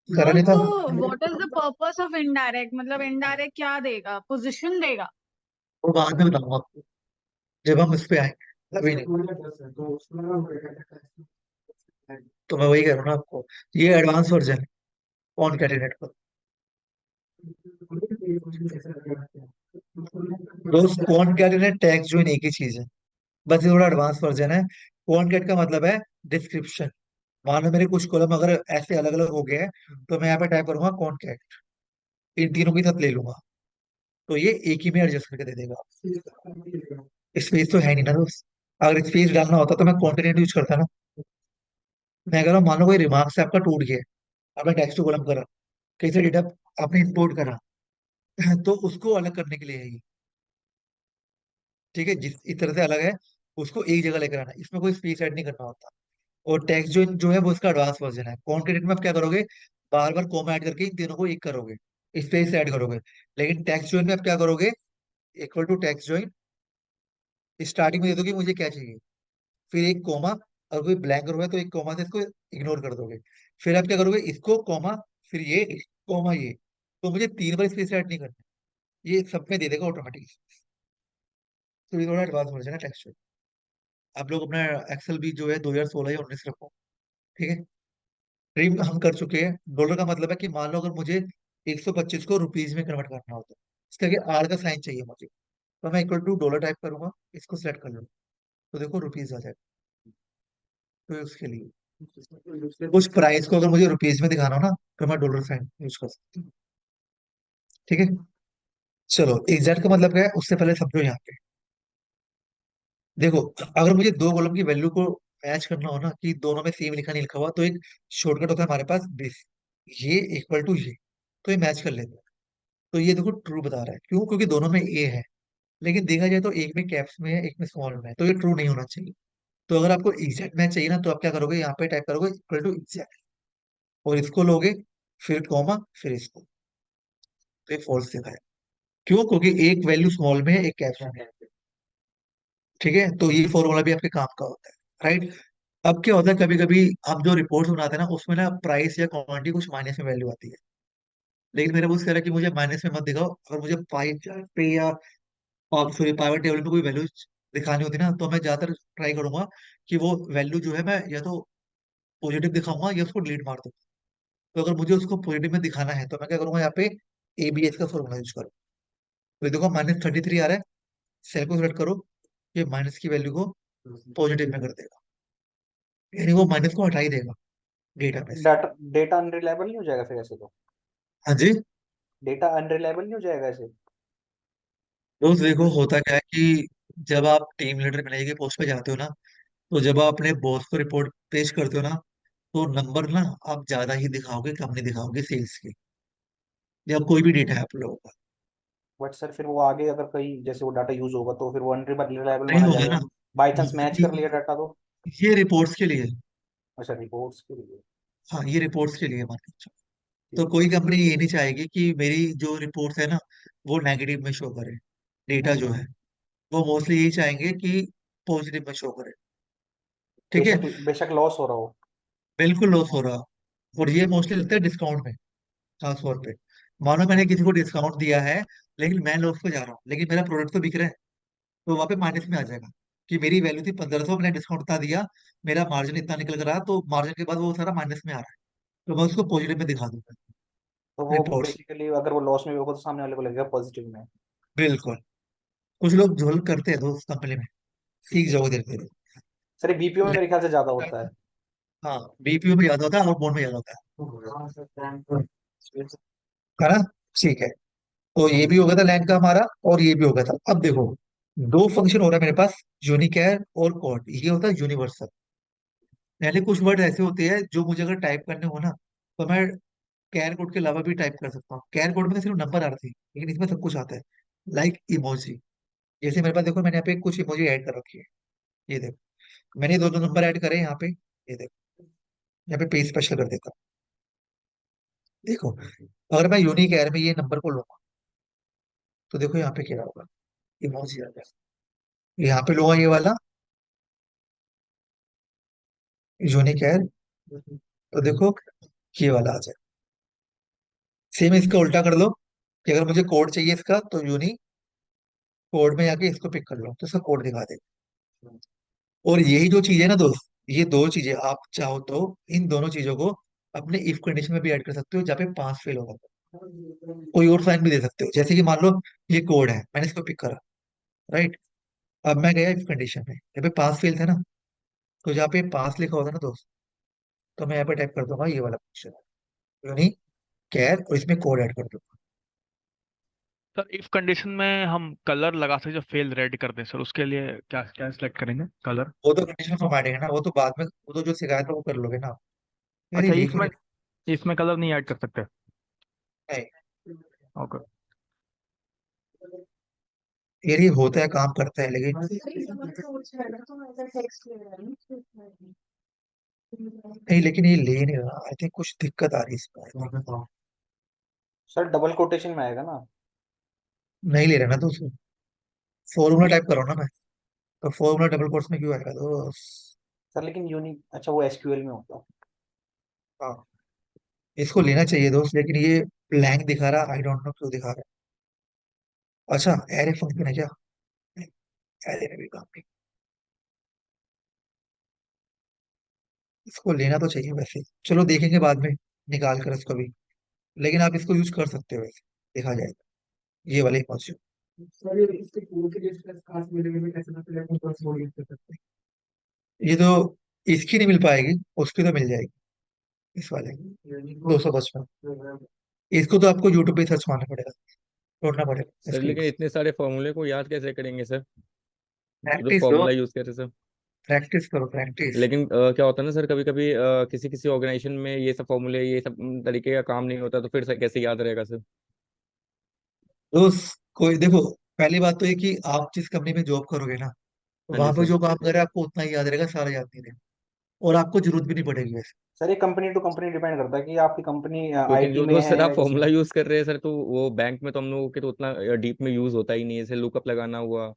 करा बोल नहीं था, तो what is the purpose of indirect, मतलब इनडायरेक्ट क्या देगा, पोजीशन देगा? वो बाद में बताऊंगा आपको जब हम इस पे आएंगे, अभी नहीं। तो मैं वही कह रहा हूँ ना आपको, ये एडवांस वर्जन है कौन कैंडिडेट पर। दोस्त कौन कैंडिडेट टैक्स ज्वाइन एक ही चीज है, बस ये थोड़ा एडवांस वर्जन है। कौन कैट का मतलब है डिस्क्रिप्शन। मान लो मेरे कुछ कॉलम अगर ऐसे अलग अलग हो गए हैं, तो मैं यहाँ पे टाइप करूंगा कौन कैट, इन तीनों के साथ ले लूंगा, तो ये एक ही में एडजस्ट करके दे देगा। स्पेस तो है नहीं ना दोस्त, अगर स्पेस डालना होता तो मैं कॉन्टिनेंट यूज करता ना। मैं कह रहा हूँ मान लो कोई रिमार्क से आपका टूट गया, आपने टेक्स्ट टू कॉलम करा, कैसे डेटा आपने इंपोर्ट करा, तो उसको अलग करने के लिए है ये, ठीक है। जिस इस तरह से अलग है, उसको एक जगह लेकर आना, इसमें कोई स्पेस ऐड नहीं करना होता। और टेक्स्ट जो है वो इसका एडवांस वर्जन है। कॉन्करेंट में आप क्या करोगे, बार बार कॉमा ऐड करके इन तीनों को एक करोगे, स्पेस ऐड करोगे। लेकिन टेक्स्ट ज्वाइन में आप क्या करोगे, equal to text join, starting में दे दोगे मुझे क्या चाहिए, फिर एक कॉमा, और कोई ब्लैंक रो है तो एक कॉमा से इसको इग्नोर कर दोगे। फिर आप क्या करोगे, इसको कॉमा, फिर ये कॉमा ये, तो मुझे 3 बार स्पेस ऐड नहीं करना, ये सब में दे देगा ऑटोमेटिक। तो ये थोड़ा एडवांस वर्जन है टेक्स्ट ज्वाइन। आप लोग अपना एक्सेल भी जो है 2016 या 19 रखो, ठीक है। ट्रिम हम कर चुके हैं। डॉलर का मतलब है कि मान लो अगर मुझे 125 को रुपीज में कन्वर्ट करना हो, तो इसके आगे आर का साइन चाहिए मुझे, तो मैं इक्वल टू डॉलर टाइप करूंगा, इसको सेलेक्ट कर लूंगा, तो देखो रुपीज आ जाएगा। तो उसके लिए उस प्राइस को अगर मुझे रुपीज में दिखाना हो ना, तो मैं डॉलर साइन यूज कर सकती हूँ, ठीक है। चलो एग्जैक्ट का मतलब क्या है उससे पहले समझो यहाँ पे। देखो, अगर मुझे दो कॉलम की वैल्यू को मैच करना हो ना, कि दोनों में सेम लिखा नहीं लिखा हुआ, तो एक शॉर्टकट होता है हमारे पास दिस, ये इक्वल टू ये, तो ये मैच कर लेते हैं। तो ये देखो ट्रू बता रहा है, क्यों, क्योंकि दोनों में ए है। लेकिन देखा जाए तो एक में कैप्स में है, एक में स्मॉल में है, तो ये ट्रू नहीं होना चाहिए। तो अगर आपको एग्जैक्ट मैच चाहिए ना, तो आप क्या करोगे, यहाँ पे टाइप करोगे इक्वल टू एग्जैक्ट, और इसको लोगे, फिर कॉमा, फिर इसको, तो ये फॉल्स दिखाया। क्यों, क्योंकि एक वैल्यू स्मॉल में है, एक कैप्स में है, ठीक है। तो ये फॉर्मूला भी आपके काम का होता है, राइट। अब क्या होता है, कभी कभी हम जो रिपोर्ट बनाते हैं ना, उसमें ना प्राइस या क्वांटिटी कुछ माइनस में वैल्यू आती है। लेकिन मेरा बॉस कह रहा है कि मुझे माइनस में मत दिखाओ, अगर मुझे पाई पे या सॉरी पावर टेबल में कोई वैल्यू दिखानी होती ना, तो मैं ज्यादातर ट्राई करूंगा कि वो वैल्यू जो है मैं या तो पॉजिटिव दिखाऊंगा या उसको डिलीट मार दूंगा। तो अगर मुझे उसको पॉजिटिव में दिखाना है, तो मैं क्या करूंगा, यहाँ पे ABS का फॉर्मूला यूज करूँ। तो ये देखो -33 आ रहा है, सेल को सिलेक्ट करो, ये माइनस की वैल्यू को पॉजिटिव में कर देगा, यानी वो माइनस को हटा ही देगा डेटा में से। डाटा डेटा अनरिलायबल नहीं हो जाएगा फिर ऐसे? तो हाँ जी। डेटा अनरिलायबल नहीं हो जाएगा ऐसे? दोस्त देखो, होता क्या है कि जब आप टीम लीडर मैनेजर की पोस्ट पे जाते हो ना, तो जब आप अपने बॉस को रिपोर्ट पेश करते हो ना, तो नंबर ना आप ज्यादा ही दिखाओगे, कम नहीं दिखाओगे सेल्स के। या कोई भी डेटा है आप लोगों का। बट सर फिर वो आगे अगर कहीं जैसे वो डाटा यूज होगा तो फिर वो अनरिलायबल नहीं माना होगा जाएगा। ना। बाई चांस मैच ये कर लिया डाटा तो। ये रिपोर्ट्स के लिए। अच्छा, रिपोर्ट्स के लिए। हाँ, ये रिपोर्ट्स के लिए मार्केट। तो ठीक है। कोई कंपनी ये नहीं चाहेगी कि मेरी जो रिपोर्ट्स है ना वो नेगेटिव में शो करे। डेटा जो है वो मोस्टली यही चाहेंगे कि पॉजिटिव में शो करे। ठीक है। बेशक बेशक लॉस हो रहा हो। बिल्कुल लॉस हो रहा। और ये मोस्टली लगता है डिस्काउंट में, खास तौर पे। मानो मैंने किसी को डिस्काउंट दिया है, लेकिन मैं लॉस पे जा रहा हूँ, लेकिन मेरा प्रोडक्ट तो बिक रहा है। तो वहां पे माइनस में आ जाएगा कि मेरी वैल्यू थी 1500, मैंने डिस्काउंट इतना दिया, मेरा मार्जिन इतना निकल कर रहा, तो मार्जिन के बाद वो सारा माइनस में आ रहा है। तो मैं उसको पॉजिटिव में दिखा दूंगा तो वो रिपोर्ट्स। बेसिकली अगर वो लॉस में भी होगा तो सामने वाले को लगेगा पॉजिटिव में। बिल्कुल। कुछ लोग झोल करते हैं दोस्त कंपनी में, ठीक सीख है जाओगे सर। धीरे धीरे। सर ये बीपीओ में मेरे ख्याल से ज्यादा होता है। हाँ, बीपीओ में ज्यादा होता है और बोन में ज्यादा होता है ना। ठीक है। तो ये भी हो गया था लैंड का हमारा, और ये भी हो गया था। अब देखो, दो फंक्शन हो रहा है मेरे पास, यूनिकैर और कॉड। ये होता है यूनिवर्सल। यानी कुछ वर्ड ऐसे होते हैं जो मुझे अगर टाइप करने हो ना, तो मैं कैर कोड के अलावा भी टाइप कर सकता हूँ। कैर कोड में तो सिर्फ नंबर आते हैं, लेकिन इसमें सब कुछ आता है। Like emoji. जैसे मेरे पास देखो, मैंने यहाँ पे कुछ इमोजी ऐड कर रखी है। ये देखो, मैंने ये दो दो नंबर ऐड करे यहाँ पे। ये देखो, यहाँ पे पेज स्पेशल कर देता हूँ। देखो, अगर मैं यूनिक एयर में ये नंबर को लूंगा, तो देखो यहाँ पे क्या होगा, इमोजी आ जाएगा। यहाँ पे लूंगा ये वाला यूनिक एयर, तो देखो ये वाला आ जाएगा। सेम इसका उल्टा कर लो, कि अगर मुझे कोड चाहिए इसका, तो यूनिक कोड में जाके इसको पिक कर लो, तो इसका कोड दिखा देगा। और यही जो चीज है ना दोस्त, ये दो चीजें आप चाहो तो इन दोनों चीजों को अपने इफ कंडीशन में भी ऐड कर सकते हो, जहाँ पे पांच फेल होगा। कोई और साइन भी दे सकते हो, जैसे कि मान लो ये कोड है, मैंने इसको पिक करा, राइट। अब मैं गया इफ कंडीशन में, यहाँ पे पास फेल थे ना, तो जहाँ पे पास लिखा होता है ना दोस्त, तो मैं यहाँ पे टाइप कर दूंगा ये वाला क्वेश्चन, यूनिक कैर, और इसमें कोड ऐड कर दूंगा। सर इफ कंडीशन में हम कलर लगा सकते जो फेल रेड कर दें सर, उसके लिए क्या क्या सिलेक्ट करेंगे कलर? वो तो कंडीशन फॉर्मेटिंग है ना, वो तो बाद में, वो तो जो शिकायत है वो कर लोगे ना आप। यार ये अच्छा लिख इसमें नहीं इसमें कलर नहीं ऐड कर सकते? है। ओके। यार ये होता है, काम करता है, लेकिन नहीं, लेकिन ये ले नहीं रहा। आई थिंक कुछ दिक्कत आ रही है इसमें। सर डबल कोटेशन में आएगा ना। नहीं ले रहा ना, तो उसको फॉर्मूला टाइप करो ना मैं, तो फॉर्मूला डबल कोट्स में क्यों आएगा दोस्त। सर लेकिन यूनिक, अच्छा वो एसक्यूएल में होता है। हाँ, इसको लेना चाहिए दोस्त, लेकिन ये ब्लैंक दिखा रहा, आई डोंट नो क्यों दिखा रहा है। अच्छा, एरे फंक्शन है क्या? एरे में भी काम नहीं। इसको लेना तो चाहिए वैसे, चलो देखेंगे बाद में निकाल कर इसको भी। लेकिन आप इसको यूज कर सकते हो वैसे, देखा जाए तो। ये वाले पहुंचे, सर ये इसके पूल के लिए खास मिलेंगे में कैसे ना फिर बस वो यूज कर सकते ये तो इसकी नहीं मिल पाएगी, उसकी तो मिल जाएगी, इस वाले की। हैं 255। ये इसको तो आपको यूट्यूब पे सर्च मारना पड़ेगा, ढूंढना पड़ेगा सर इसके लेकिन लिए। इतने सारे फॉर्मूले को याद कैसे करेंगे सर? वो तो प्रैक्टिस दो, फॉर्मूला यूज करे सर। प्रैक्टिस करो, प्रैक्टिस। लेकिन क्या होता है ना सर, कभी कभी किसी किसी ऑर्गेनाइजेशन में ये सब फॉर्मूले, ये सब तरीके का काम नहीं होता, तो फिर सर कैसे याद रहेगा सर? दोस्त कोई देखो, पहली बात तो ये कि आप जिस कंपनी में जॉब करोगे ना, हाँ जी वहां पे सर। जो काम करे आपको उतना ही याद रहेगा, सारा याद नहीं रहेगा। और आपको जरूरत भी नहीं पड़ेगी वैसे। सर ये कंपनी टू कंपनी डिपेंड करता है कि आपकी कंपनी लेकिन आईटी जो में जो है सर या आप इसमें। फॉर्मूला यूज कर रहे हैं सर, तो वो बैंक में तो हम लोगों के तो उतना डीप में यूज होता ही नहीं है। जैसे लुकअप लगाना हुआ,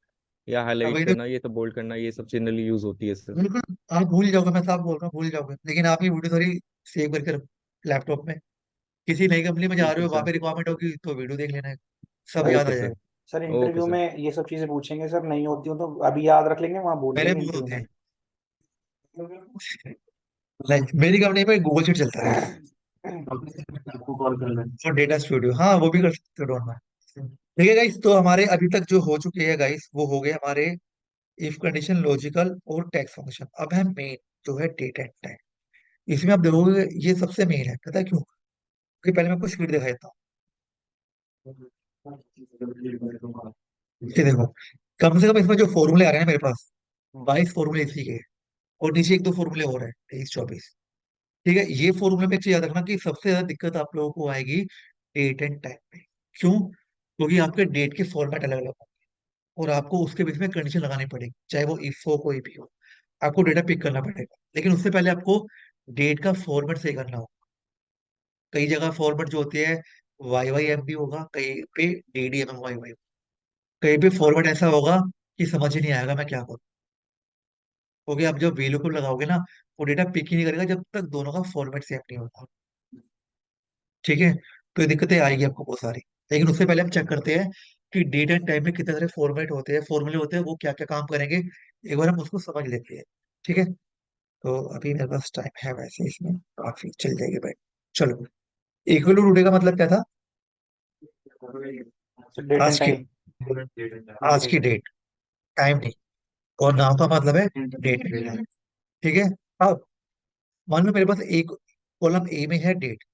या हाईलाइट वही तो। करना, ये सब बोल्ड करना, ये सब जनरली यूज होती है सर। बिल्कुल, आप भूल जाओगे, मैं साफ बोल रहा हूँ, भूल जाओगे। लेकिन आप ये वीडियो सारी सेव करके रखो लैपटॉप में। किसी नई कंपनी में जा ठीक रहे है हो, वहां सर। पे रिक्वायरमेंट होगी तो वीडियो देख लेना है, सब याद सर आ ओके सर। जाएगा। Sir okay interview sir. में ये सब चीजें पूछेंगे सर, नहीं होती हो तो अभी याद रख लेंगे, वहां भूल मेरे जाएंगे में इंटरव्यू होते में। हैं। लाइक मेरी कंपनी में गूगल शीट चलता है, आपको कॉल कर लें। और डेटा स्टूडियो, हाँ वो भी कर सकते हो, डोंट माइंड। ठीक है गाइस, तो हमारे अभी तक जो हो चुके हैं गाइस, वो हो गए हमारे इफ कंडीशन, लॉजिकल और टेक्स्ट फंक्शन। अब है मेन, जो है डेट एंड टाइम। इसमें आप देखोगे ये सबसे मेन है, पता है क्यों? क्योंकि पहले मैं आपको स्पीड दिखा देता हूँ। ये देखो, कम से कम इसमें जो फॉर्मूले आ रहे हैं मेरे पास, 22 फॉर्मूले इसी के हैं। और नीचे एक दो फॉर्मूले और है, 23 24। ठीक है, ये फॉर्मूले में एक चीज याद रखना कि सबसे ज्यादा दिक्कत आप लोगों को आएगी डेट एंड टाइम में। क्यों? क्योंकि आपके डेट के फॉर्मेट अलग अलग होंगे और आपको उसके बीच में कंडीशन लगानी पड़ेगी, चाहे वो इफ हो कोई भी हो। आपको डेटा पिक करना पड़ेगा, लेकिन उससे पहले आपको डेट का फॉर्मेट सही करना होगा। कई जगह फॉर्मेट जो होती है वाई वाई एम बी होगा, कहीं पे D D M M Y Y, कहीं पे फॉर्मेट ऐसा होगा कि समझ ही नहीं आएगा मैं क्या करूँ। क्योंकि आप जब VLOOKUP लगाओगे ना, वो डेटा पिक ही नहीं करेगा जब तक दोनों का फॉर्मेट सेम नहीं होता। ठीक है? तो ये दिक्कतें आएगी आपको बहुत सारी। लेकिन उससे पहले हम चेक करते हैं कि डेट एंड टाइम में कितने सारे फॉर्मेट होते हैं, फॉर्मूले होते हैं, वो क्या क्या काम करेंगे, एक बार हम उसको समझ लेते हैं। ठीक है? तो अभी मेरे पास टाइम है वैसे, इसमें काफी चल जाएगी भाई। चलो, इक्वल टू टुडे का मतलब क्या था? डेट आज एंड की टाइम। आज की डेट, टाइम नहीं। और नाउ का मतलब है डेट एंड टाइम। ठीक है? अब मान लो मेरे पास एक कॉलम ए में है डेट।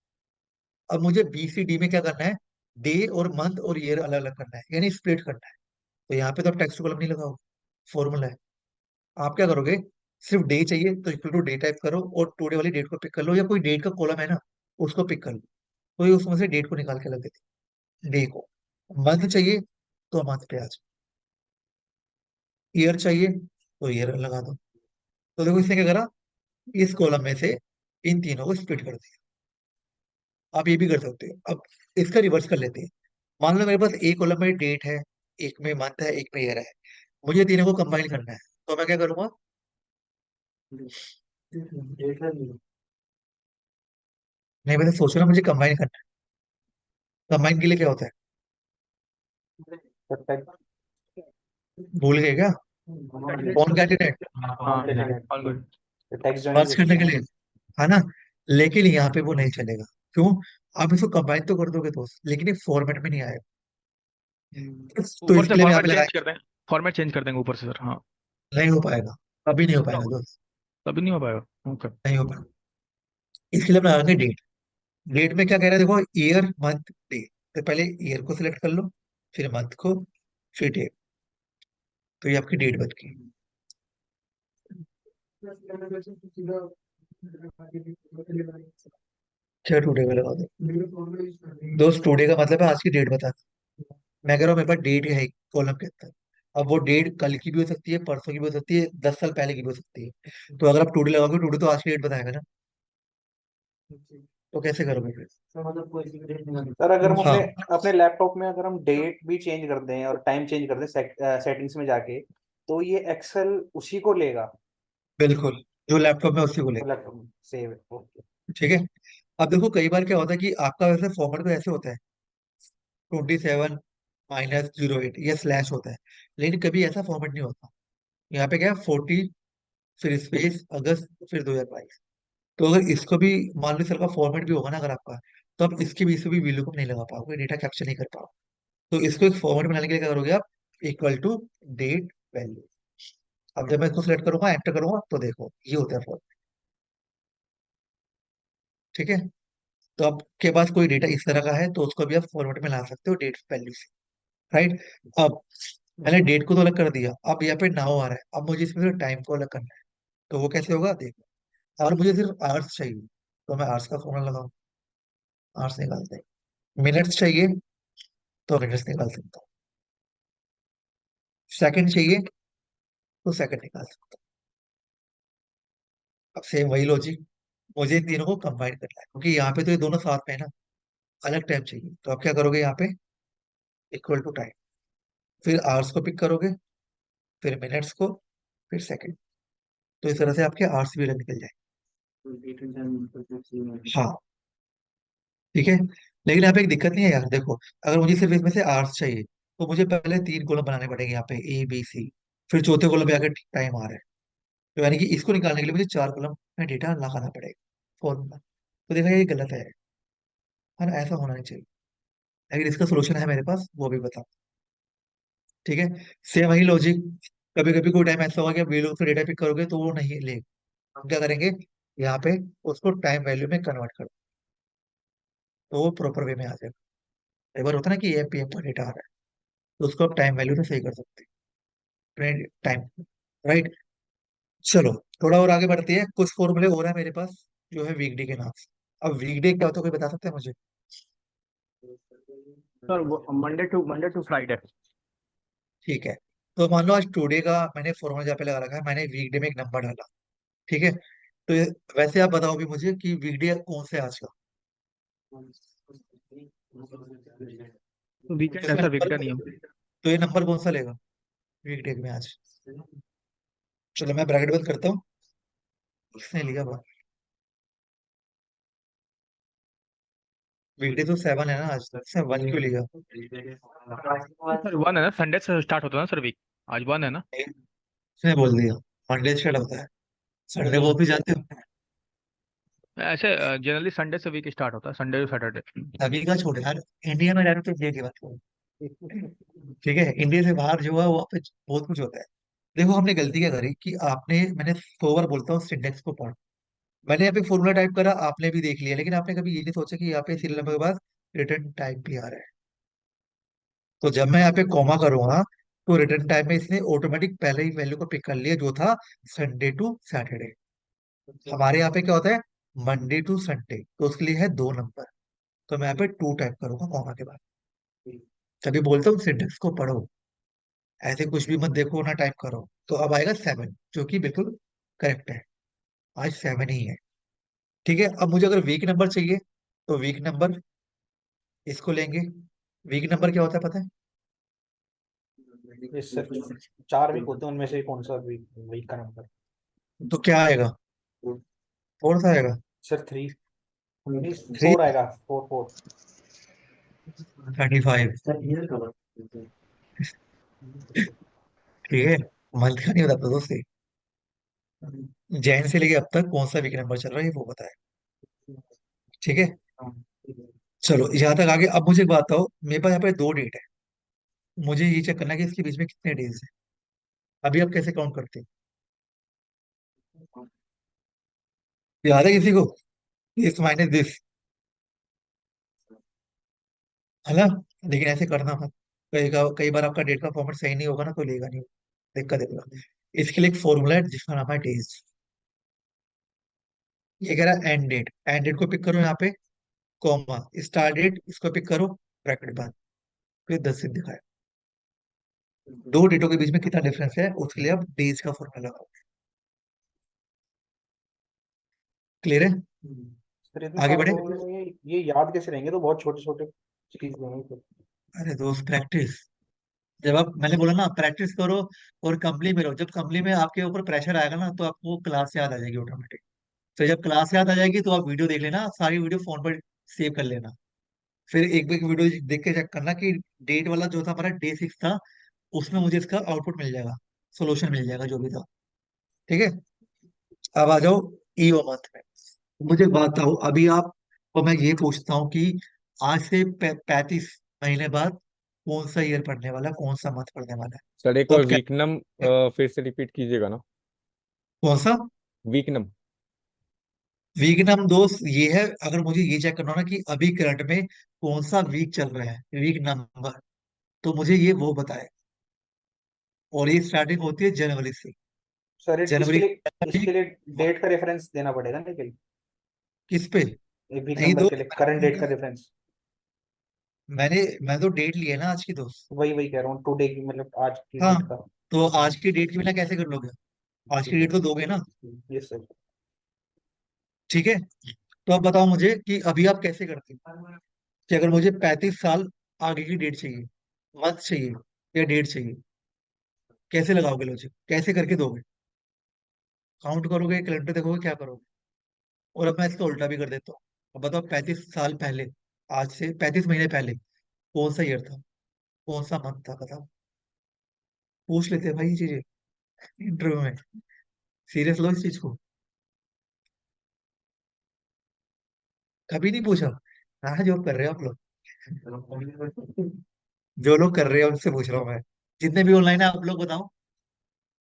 अब मुझे बी सी डी में क्या करना है, डे और मंथ और ईयर अलग अलग करना है, यानी स्प्लिट करना है। तो यहाँ पे तो आप टेक्स्ट कॉलम नहीं लगाओ, फॉर्मूला है। आप क्या करोगे, सिर्फ डे चाहिए तो इक्वल टू डे टाइप करो और टुडे वाली डेट को पिक कर लो, या कोई डेट का कॉलम है ना उसको पिक कर लो। तो ये उसमें से डेट को निकाल के लग देते डे को। मंथ चाहिए तो मंथ पे आ जाओ, ईयर चाहिए तो ईयर लगा दो। तो देखो इसने क्या करा, इस कॉलम में से इन तीनों को स्प्लिट कर दिया। आप ये भी कर सकते हो। अब इसका रिवर्स कर लेते हैं। मान लो मेरे पास एक कॉलम में डेट है, एक में मंथ है, एक में ईयर है। मुझे तीनों को कंबाइन करना है, तो मैं क्या करूंगा, नहीं मैंने सोचो ना, मुझे कंबाइन करना है। कंबाइन के लिए क्या होता है, भूल गए क्या? कौन कैंडिडेट, हाँ ऑल गुड। टेक्स्ट जॉइनिंग मर्ज करने के जैसे। लिए, है ना? लेकिन यहाँ पे वो नहीं चलेगा। क्यों? आप इसको कंबाइन तो कर दोगे दोस्त, लेकिन ये फॉर्मेट में नहीं आएगा। तो ऊपर से इसके लिए हम यहाँ फॉर्मेट पे चेंज लगाए, कर दें, फॉर्मेट चेंज कर देंगे ऊपर से सर। हाँ नहीं हो पाएगा, अभी नहीं हो पाएगा दोस्त, तभी नहीं हो पाएगा। ओके। नहीं हो पाएगा। इसके लिए हम लगाएंगे डेट। डेट में क्या कह रहा है देखो, ईयर मंथ डे। तो पहले ईयर को सिलेक्ट कर लो, फिर मंथ को, फिर डेट। तो ये आपकी डेट बन गई। क्या टुडे का लगा दो दोस्त, टुडे का मतलब है आज की डेट बता। मैं कह रहा हूँ मेरे पास डेट है कॉलम के अंदर। अब वो डेट कल की भी हो सकती है, परसों की भी हो सकती है, 10 साल पहले की भी हो सकती है। तो अगर आप टुडे लगाओगे, टुडे तो आज की डेट बताएगा ना। तो कैसे करोगे फिर? सर अगर हम अपने हाँ अपने लैपटॉप में अगर हम डेट भी चेंज कर दें और टाइम चेंज कर दें सेटिंग्स में जाके, तो ये एक्सेल उसी को लेगा बिल्कुल, जो लैपटॉप में उसी को लेगा। लैपटॉप में सेव है। ओके। ठीक है? अब देखो कई बार क्या होता है कि आपका वैसे फॉर्मेट तो ऐसे होता है 27-08 या स्लैश होता है, लेकिन कभी ऐसा फॉर्मेट नहीं होता। यहाँ पे क्या है, 40 फिर स्पेस अगस्त फिर 2022। तो अगर इसको भी मान लो सर का फॉर्मेट भी होगा ना अगर आपका, तो आप इसके बीच में भी VLOOKUP नहीं लगा पाओगे, डेटा कैप्चर नहीं कर पाओगे। तो इसको एक फॉर्मेट बनाने के लिए क्या करोगे आप, इक्वल टू डेट वैल्यू। अब जब मैं इसको सिलेक्ट करूंगा, एंटर करूंगा, तो देखो ये होता है फॉर्मेट। ठीक है? तो आपके पास कोई डेटा इस तरह का है तो उसको भी आप फॉर्मेट में ला सकते हो डेट वैल्यू से। राइट? अब मैंने डेट को तो अलग कर दिया, अब यहाँ पे नाउ आ रहा है, अब मुझे इसमें से टाइम को अलग करना है। तो वो कैसे होगा देखो, और मुझे सिर्फ आवर्स चाहिए, तो मैं आवर्स का फॉर्मूला लगाऊं, आवर्स निकालते हैं। मिनट्स चाहिए तो मिनट्स निकाल सकता हूँ। सेकंड चाहिए तो सेकंड निकाल सकता हूँ। अब सेम वही लॉजिक, मुझे इन तीनों को कंबाइन करना है क्योंकि यहाँ पे तो ये दोनों साथ में है ना। अलग टाइम चाहिए, तो आप क्या करोगे यहाँ पे, इक्वल टू टाइम, फिर आवर्स को पिक करोगे, फिर मिनट्स को, फिर सेकंड। तो इस तरह से आपके आवर्स भी अलग निकल जाए। हाँ ठीक है। लेकिन यहाँ पे एक दिक्कत नहीं है यार, देखो अगर मुझे सिर्फ इसमें से आवर्स चाहिए तो मुझे पहले 3 कॉलम बनाने पड़ेंगे यहाँ पे, A B C। फिर चौथे कॉलम पे आकर टाइम आ रहा है, तो यानी कि इसको निकालने के लिए मुझे 4 कॉलम में डेटा लगाना पड़ेगा फॉर्मूला। तो देखा ये गलत है ना? ऐसा होना नहीं चाहिए। अगर इसका सोल्यूशन है मेरे पास, वो भी बताओ। ठीक है? सेम वही लॉजिक, कभी कभी कोई टाइम ऐसा होगा कि आप VLOOKUP से डेटा पिक करोगे तो वो नहीं लेगा। हम क्या करेंगे, यहाँ पे उसको टाइम वैल्यू में कन्वर्ट कर, तो वो प्रॉपर वे में आ जाएगा। एक बार होता है ना कि AM PM का डेटा आ रहा है, तो उसको आप टाइम वैल्यू में सही कर सकते हैं, टाइम। राइट? चलो, थोड़ा और आगे बढ़ते हैं। कुछ फॉर्मूले और है मेरे पास जो है वीकडे के नाम से। अब वीकडे क्या होता है, कोई बता सकता है मुझे? सर वो मंडे टू फ्राइडे। ठीक है, तो मान लो आज टुडे का मैंने फॉर्मूला जहाँ पे लगा रखा है, मैंने वीकडे में एक नंबर डाला। ठीक है, तो वैसे आप बताओ भी मुझे कि वीकडे कौन सा है आज का। वीकेंड तो है इसमें सर, नंबर वीकडे नहीं है। तो ये नंबर कौन सा लेगा वीकडे में आज। चलो मैं ब्रैकेट बंद करता हूँ। इसने लिया बात, वीकडे तो 7 है ना आज, इसने 1 क्यों लिया। सर वन है ना, संडे से स्टार्ट होता है ना सर वीक। आज वन है ना। इसने बोल दिया मंडे स्टार्ट होता है, संडे को भी जाते हो। ऐसे जनरली संडे से वीक स्टार्ट होता है, संडे टू सैटरडे। अभी का छोड़ यार, इंडिया में रहने तो इंडिया की बात करो। ठीक है, इंडिया से बाहर जो है वहाँ पे बहुत कुछ होता है। देखो हमने गलती क्या करी कि मैंने 100 बार बोलता हूँ सिंटेक्स को पढ़। मैंने यहाँ पे फॉर्मूला टाइप करा, आपने भी देख लिया, लेकिन आपने कभी ये नहीं सोचा कि यहाँ पे सीरियल नंबर के बाद रिटर्न टाइप भी आ रहा है। तो जब मैं यहाँ पे कॉमा करूंगा तो रिटर्न टाइप में इसने ऑटोमेटिक पहले ही वैल्यू को पिक कर लिया जो था संडे टू सैटरडे। हमारे यहाँ पे क्या होता है मंडे टू संडे, तो उसके लिए है 2 नंबर। तो मैं यहाँ पे 2 टाइप करूंगा कॉमा के बाद। तभी बोलता हूँ सिंटेक्स को पढ़ो, ऐसे कुछ भी मत देखो ना टाइप करो। तो अब आएगा 7, जो कि बिल्कुल करेक्ट है। आज 7 ही है। ठीक है, अब मुझे अगर वीक नंबर चाहिए तो वीक नंबर इसको लेंगे। वीक नंबर क्या होता है पता है। ये सर 4 वीक होते हैं, उनमें से कौन सा वीक वीक का नंबर। तो क्या आएगा, कौन सा आएगा। सर 3 नहीं 3, 4 आएगा, 4 35। ठीक है, मंथ का नहीं बताता दोस्त। जैन से लेके अब तक कौन सा वीक नंबर चल रहा है ये वो बताए। ठीक है, चलो यहाँ तक आगे। अब मुझे एक बात बताओ, मेरे पास यहाँ पे 2 डेट है, मुझे ये चेक करना है कि इसके बीच में कितने डेज है। अभी आप कैसे काउंट करते हो, याद है किसी को। दिस माइनस दिस, है ना। लेकिन ऐसे करना मत, कई बार आपका डेट का फॉर्मेट सही नहीं होगा ना तो लेगा नहीं, दिक्कत है। इसके लिए एक फॉर्मूला है जिसका नाम है डेज। ये कह रहा है एंड डेट को पिक करो यहाँ पे, कॉमा स्टार्ट डेट इसको पिक करो, ब्रैकेट बंद, फिर 10 दिन दिखाए। 2 डेटों के बीच में कितना डिफरेंस है उसके लिए आप डेज का फॉर्मूला लगाओ। क्लियर है, सर इतने आगे सारे बढ़े। फॉर्मूले में ये याद कैसे रहेंगे, तो बहुत छोटे छोटे चीज होंगे तो। अरे दोस्त प्रैक्टिस, जब आप मैंने बोला ना प्रैक्टिस करो और कंपनी में रहो। जब कंपनी में आपके ऊपर प्रेशर आएगा ना तो आपको क्लास याद आ जाएगी ऑटोमेटिक। फिर जब क्लास याद आ जाएगी तो आप वीडियो देख लेना, सारी वीडियो फोन पर सेव कर लेना। फिर एक एक वीडियो देख के चेक करना कि डेट वाला जो था हमारा डे 6 था, उसमें मुझे इसका आउटपुट मिल जाएगा, सोल्यूशन मिल जाएगा जो भी था। ठीक है, अब आ जाओ ईओ मंथ में। मुझे एक बात बताओ अभी आप, और मैं ये पूछता हूँ कि आज से 35 महीने बाद कौन सा ईयर पढ़ने वाला है, कौन सा मंथ पढ़ने वाला है। सर एक तो और अब क्या, वीकनम फिर से रिपीट कीजिएगा ना। कौन सा वीकनम। वीक नंबर दोस्त ये है। अगर मुझे ये चेक करना हो ना कि अभी करंट में कौन सा वीक चल रहा है, वीक नंबर, तो मुझे ये वो बताए। और ये स्टार्टिंग होती है जनवरी से। सर जनवरी इसके लिए डेट का रेफरेंस देना पड़ेगा ना कहीं, किस पे। एक वीक नहीं नंबर के लिए करंट डेट का दोस्त, रेफरेंस। मैं तो डेट ली है ना आज की दोस्त। वही वही कह रहा हूँ, टुडे की मतलब आज की हाँ, डेट का। तो आज की डेट के बिना कैसे कर लोगे, आज की ठीक डेट है, तो दोगे ना। Yes sir. ठीक है, तो अब बताओ मुझे कि अभी आप कैसे करते हो कि अगर मुझे 35 साल आगे की डेट चाहिए, मंथ चाहिए या डेट चाहिए, कैसे लगाओगे लॉजिक, कैसे करके दोगे। काउंट करोगे, कैलेंडर देखोगे, क्या करोगे। और अब मैं इसका उल्टा भी कर देता हूँ। अब बताओ 35 साल पहले, आज से 35 महीने पहले कौन सा ईयर था, कौन सा मंथ था बताओ। पूछ लेते हैं भाई ये चीजें इंटरव्यू में, सीरियस लो इस चीज को। कभी नहीं पूछा। हाँ जो कर रहे हो आप लोग, जो लोग कर रहे हो उनसे पूछ रहा हूँ मैं, जितने भी ऑनलाइन है आप लोग बताओ,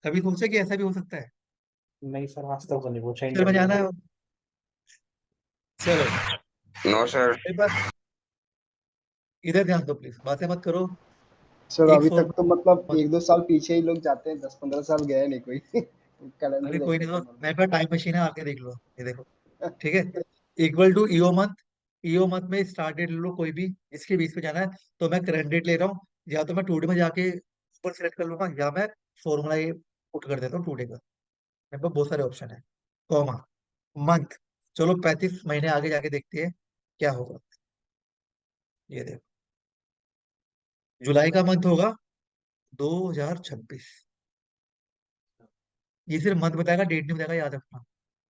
कभी सोचा कि ऐसा भी हो सकता है। नहीं सर, आज तक तो नहीं पूछा चल मैं इंटरव्यू जाना में। है, चलो नो सर। एक बार इधर ध्यान दो प्लीज, बातें मत करो। सर एक अभी फॉर्म तक तो मतलब मत, 1-2 साल पीछे ही लोग जाते हैं, 10-15 साल गए नहीं कोई। कैलेंडर अरे कोई देखते नहीं थे दोस्त, नॉर्मल। मेरे पास टाइम मशीन है, आके देख लो, ये देखो। ठीक है, equal to EO month, EO month में स्टार्ट डेट ले लो कोई भी, इसके बीच पे जाना है। तो मैं करंट डेट ले रहा हूँ, या तो मैं टूडे में जाके ऊपर सेलेक्ट कर लूंगा, या मैं फॉर्मूला ये पुट कर देता हूँ टूडे का। मेरे पास बहुत सारे ऑप्शन है। कॉमा, मंथ, चलो 35 महीने आगे जाके देखते हैं क्या होगा। ये देखो, जुलाई का मंथ होगा 2026। ये सिर्फ मंथ बताएगा, डेट नहीं बताएगा, याद रखना।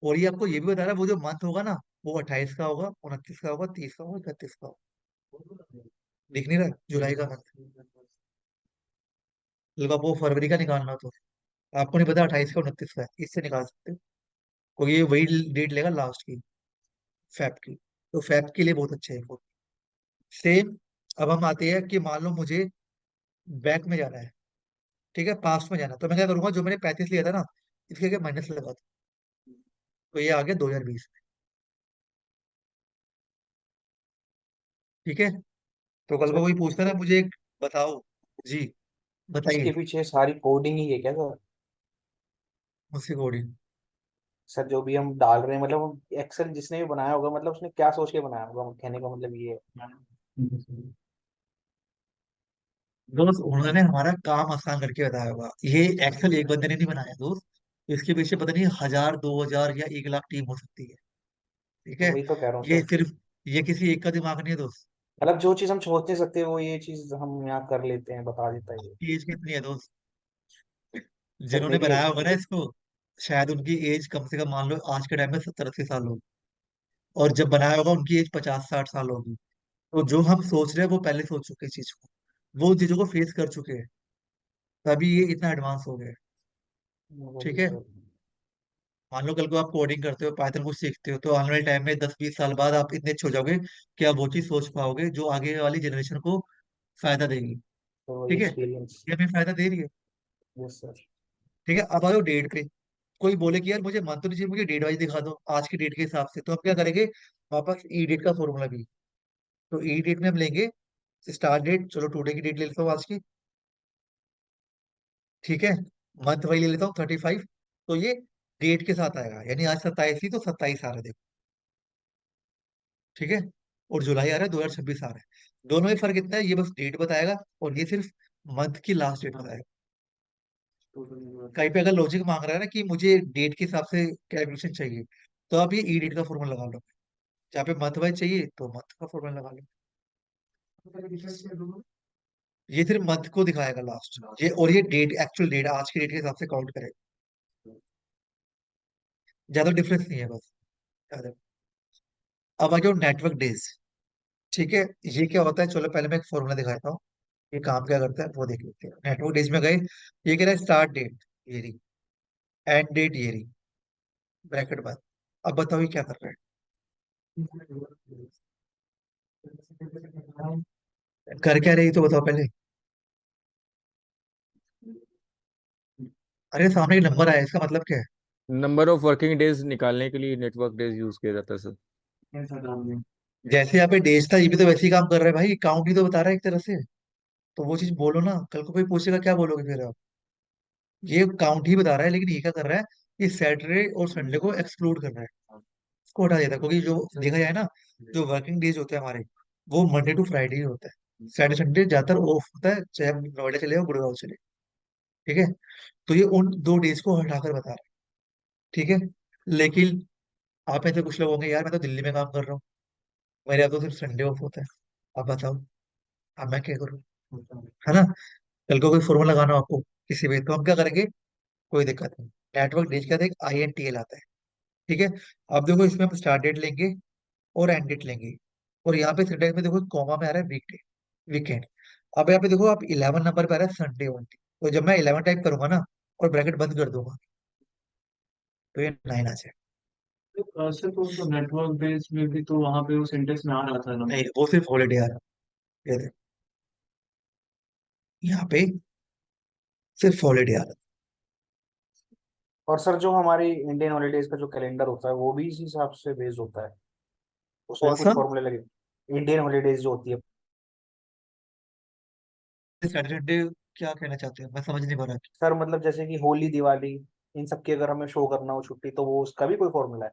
और ये आपको ये भी बता रहा है वो जो मंथ होगा ना, वो 28 का होगा, 29 का होगा, 30 का होगा, 31 का होगा। दिख नहीं रहा है? जुलाई का मंथ, मतलब वो फरवरी का निकालना हो तो आपको नहीं पता 28 का 29 का है, इससे निकाल सकते हो, क्योंकि ये वही डेट लेगा लास्ट की, फैब की। तो फैब के लिए बहुत अच्छे है वो। सेम। अब हम आते हैं कि मान लो मुझे बैक में जाना है, ठीक है, पास्ट में जाना है, तो मैं क्या करूंगा, जो मैंने 35 लिया था ना, इसके आगे माइनस लगा दूं, तो ये आ गया 2020 में। ठीक है। तो कल को सर कोई पूछता ना मुझे एक बताओ, जी इसके बताइए, पीछे सारी कोडिंग ही है क्या सर? मुझसे कोडिंग। सर जो भी हम डाल रहे हैं मतलब एक्सेल जिसने भी बनाया होगा मतलब उसने क्या सोच के बनाया होगा, कहने का मतलब ये है। दोस्त उन्होंने हमारा काम आसान करके बताया होगा, ये एक्सेल एक बंदे ने नहीं बनाया दोस्त, इसके पीछे पता नहीं 1000, 2000 या 1 लाख टीम हो सकती है। ठीक तो है। वही तो कह रहा हूँ ये सर। सिर्फ, ये किसी एक का दिमाग नहीं है दोस्त। मतलब जो चीज हम सोच नहीं सकते वो ये चीज हम यहाँ कर लेते हैं, बता देता है ये। एज कितनी है दोस्त? सर जिन्होंने मेरी बनाया एज होगा ना इसको, शायद उनकी एज कम से कम मान लो आज के टाइम में 70-80 साल होगी, और जब बनाया होगा उनकी एज 50-60 साल होगी। तो जो हम सोच रहे हैं वो पहले सोच चुके हैं चीज को, वो उन चीजों को फेस कर चुके हैं, तभी ये इतना एडवांस हो गया है। वही ठीक है। सर। मान लो कल को आप कोडिंग करते हो, पाइथन को सीखते हो, तो आने वाले टाइम में 10-20 साल बाद आप इतने अच्छे हो जाओगे कि आप वो चीज सोच पाओगे जो आगे वाली जनरेशन को फायदा देगी। तो वही ठीक है। एक्सपीरियंस। ये हमें फायदा दे रही है। Yes sir. ठीक है। अब आ जाओ डेट पे। कोई बोले कि यार मुझे मंथ तो नहीं चाहिए, मुझे डेट वाइज दिखा दो आज की डेट के हिसाब से, तो हम क्या करेंगे, वापस ई डेट का फॉर्मूला भी। तो ई डेट में हम लेंगे स्टार्ट डेट, चलो टुडे की डेट ले लेता हूँ आज की। ठीक है। मंथ वही ले लेता हूँ 35, तो ये डेट के साथ आएगा, यानी आज 27 ही, तो 27 आ रहा है देखो। ठीक है। और जुलाई आ रहा है, 2026 आ रहा है। दोनों में फर्क इतना है, ये बस डेट बताएगा, और ये सिर्फ मंथ की लास्ट डेट बताएगा। कहीं पे अगर लॉजिक मांग रहा है ना कि मुझे डेट के हिसाब से कैलकुलेशन चाहिए, तो आप ये ई डेट का फॉर्मूला लगा लो। जहाँ पे मंथ वाइज चाहिए तो मंथ का फॉर्मूला लगा लो। ये सिर्फ मंथ को दिखाएगा लास्ट, ये और ये डेट, एक्चुअल डेट आज की डेट के हिसाब से काउंट करेगा। ज्यादा डिफरेंस नहीं है बस। ज्यादा। अब आ जाओ नेटवर्क डेज। ठीक है। ये क्या होता है, चलो पहले मैं एक फॉर्मूला दिखाता हूँ, ये काम क्या करता है वो देख लेते हैं। नेटवर्क डेज में गए, ये कह रहा है स्टार्ट डेट ये रही, एंड डेट ये रही, ब्रैकेट बंद। अब बताओ ये क्या कर रहा है, कर क्या रही तो बताओ पहले। अरे सामने एक नंबर आया, इसका मतलब क्या है? नंबर ऑफ वर्किंग डेज निकालने के लिए नेटवर्क डेज यूज किया जाता है सर। जैसे यहाँ पे डेज था, ये भी तो वैसे ही काम कर रहा है भाई, काउंट ही तो बता रहा है एक तरह से। तो वो चीज बोलो ना, कल को कोई पूछेगा क्या बोलोगे फिर आप? ये काउंट ही बता रहा है, लेकिन ये क्या कर रहा है, ये सैटरडे और संडे को एक्सक्लूड कर रहा है, इसको हटा देता है, क्योंकि जो देखा जाए ना, जो वर्किंग डेज होते हैं हमारे, वो मंडे टू फ्राइडे ही होता है। सैटरडे संडे ज्यादातर ऑफ होता है, चाहे हम नोएडा चले जाओ गुड़गांव चले। ठीक है। तो ये उन 2 डेज को हटाकर बता रहा है। ठीक है। लेकिन आप में से कुछ लोग होंगे, यार मैं तो दिल्ली में काम कर रहा हूँ, मेरे यहाँ तो सिर्फ संडे ऑफ होता है। अब बताओ, अब मैं क्या करूँ? है ना। कल को कोई फॉर्मूला लगाना हो आपको किसी भी, तो हम क्या करेंगे, कोई दिक्कत नहीं। नेटवर्क डेज का एक INTL आता है। ठीक है। अब देखो इसमें हम स्टार्ट डेट लेंगे और एंड डेट लेंगे, और यहाँ पे सिंटेक्स में देखो कॉमा में आ रहा है वीकडे, वीकेंड। अब यहाँ पे देखो आप 11 नंबर पे आ रहा है संडे ओनली, तो जब मैं 11 टाइप करूंगा ना और ब्रैकेट बंद कर दूंगा, तो ये 9 आ जाए। सर तो नेटवर्क बेस में भी तो वहां पे वो सिंटेक्स में आ रहा था ना। नहीं, वो सिर्फ हॉलीडे आ रहा है, ये देखो यहाँ पे सिर्फ हॉलीडे आ रहा है। और सर जो हमारी इंडियन हॉलीडेज का जो कैलेंडर होता है वो भी इसी हिसाब से बेस्ड होता है, उसमें कौन भी कुछ सा? फॉर्मूले लगे। इंडियन हॉलीडेज जो होती है। सैटरडे क्या कहना चाहते हैं, मैं समझ नहीं पा रहा। सर मतलब जैसे कि होली दिवाली इन सब की अगर हमें शो करना हो छुट्टी तो वो उसका भी कोई फॉर्मूला है?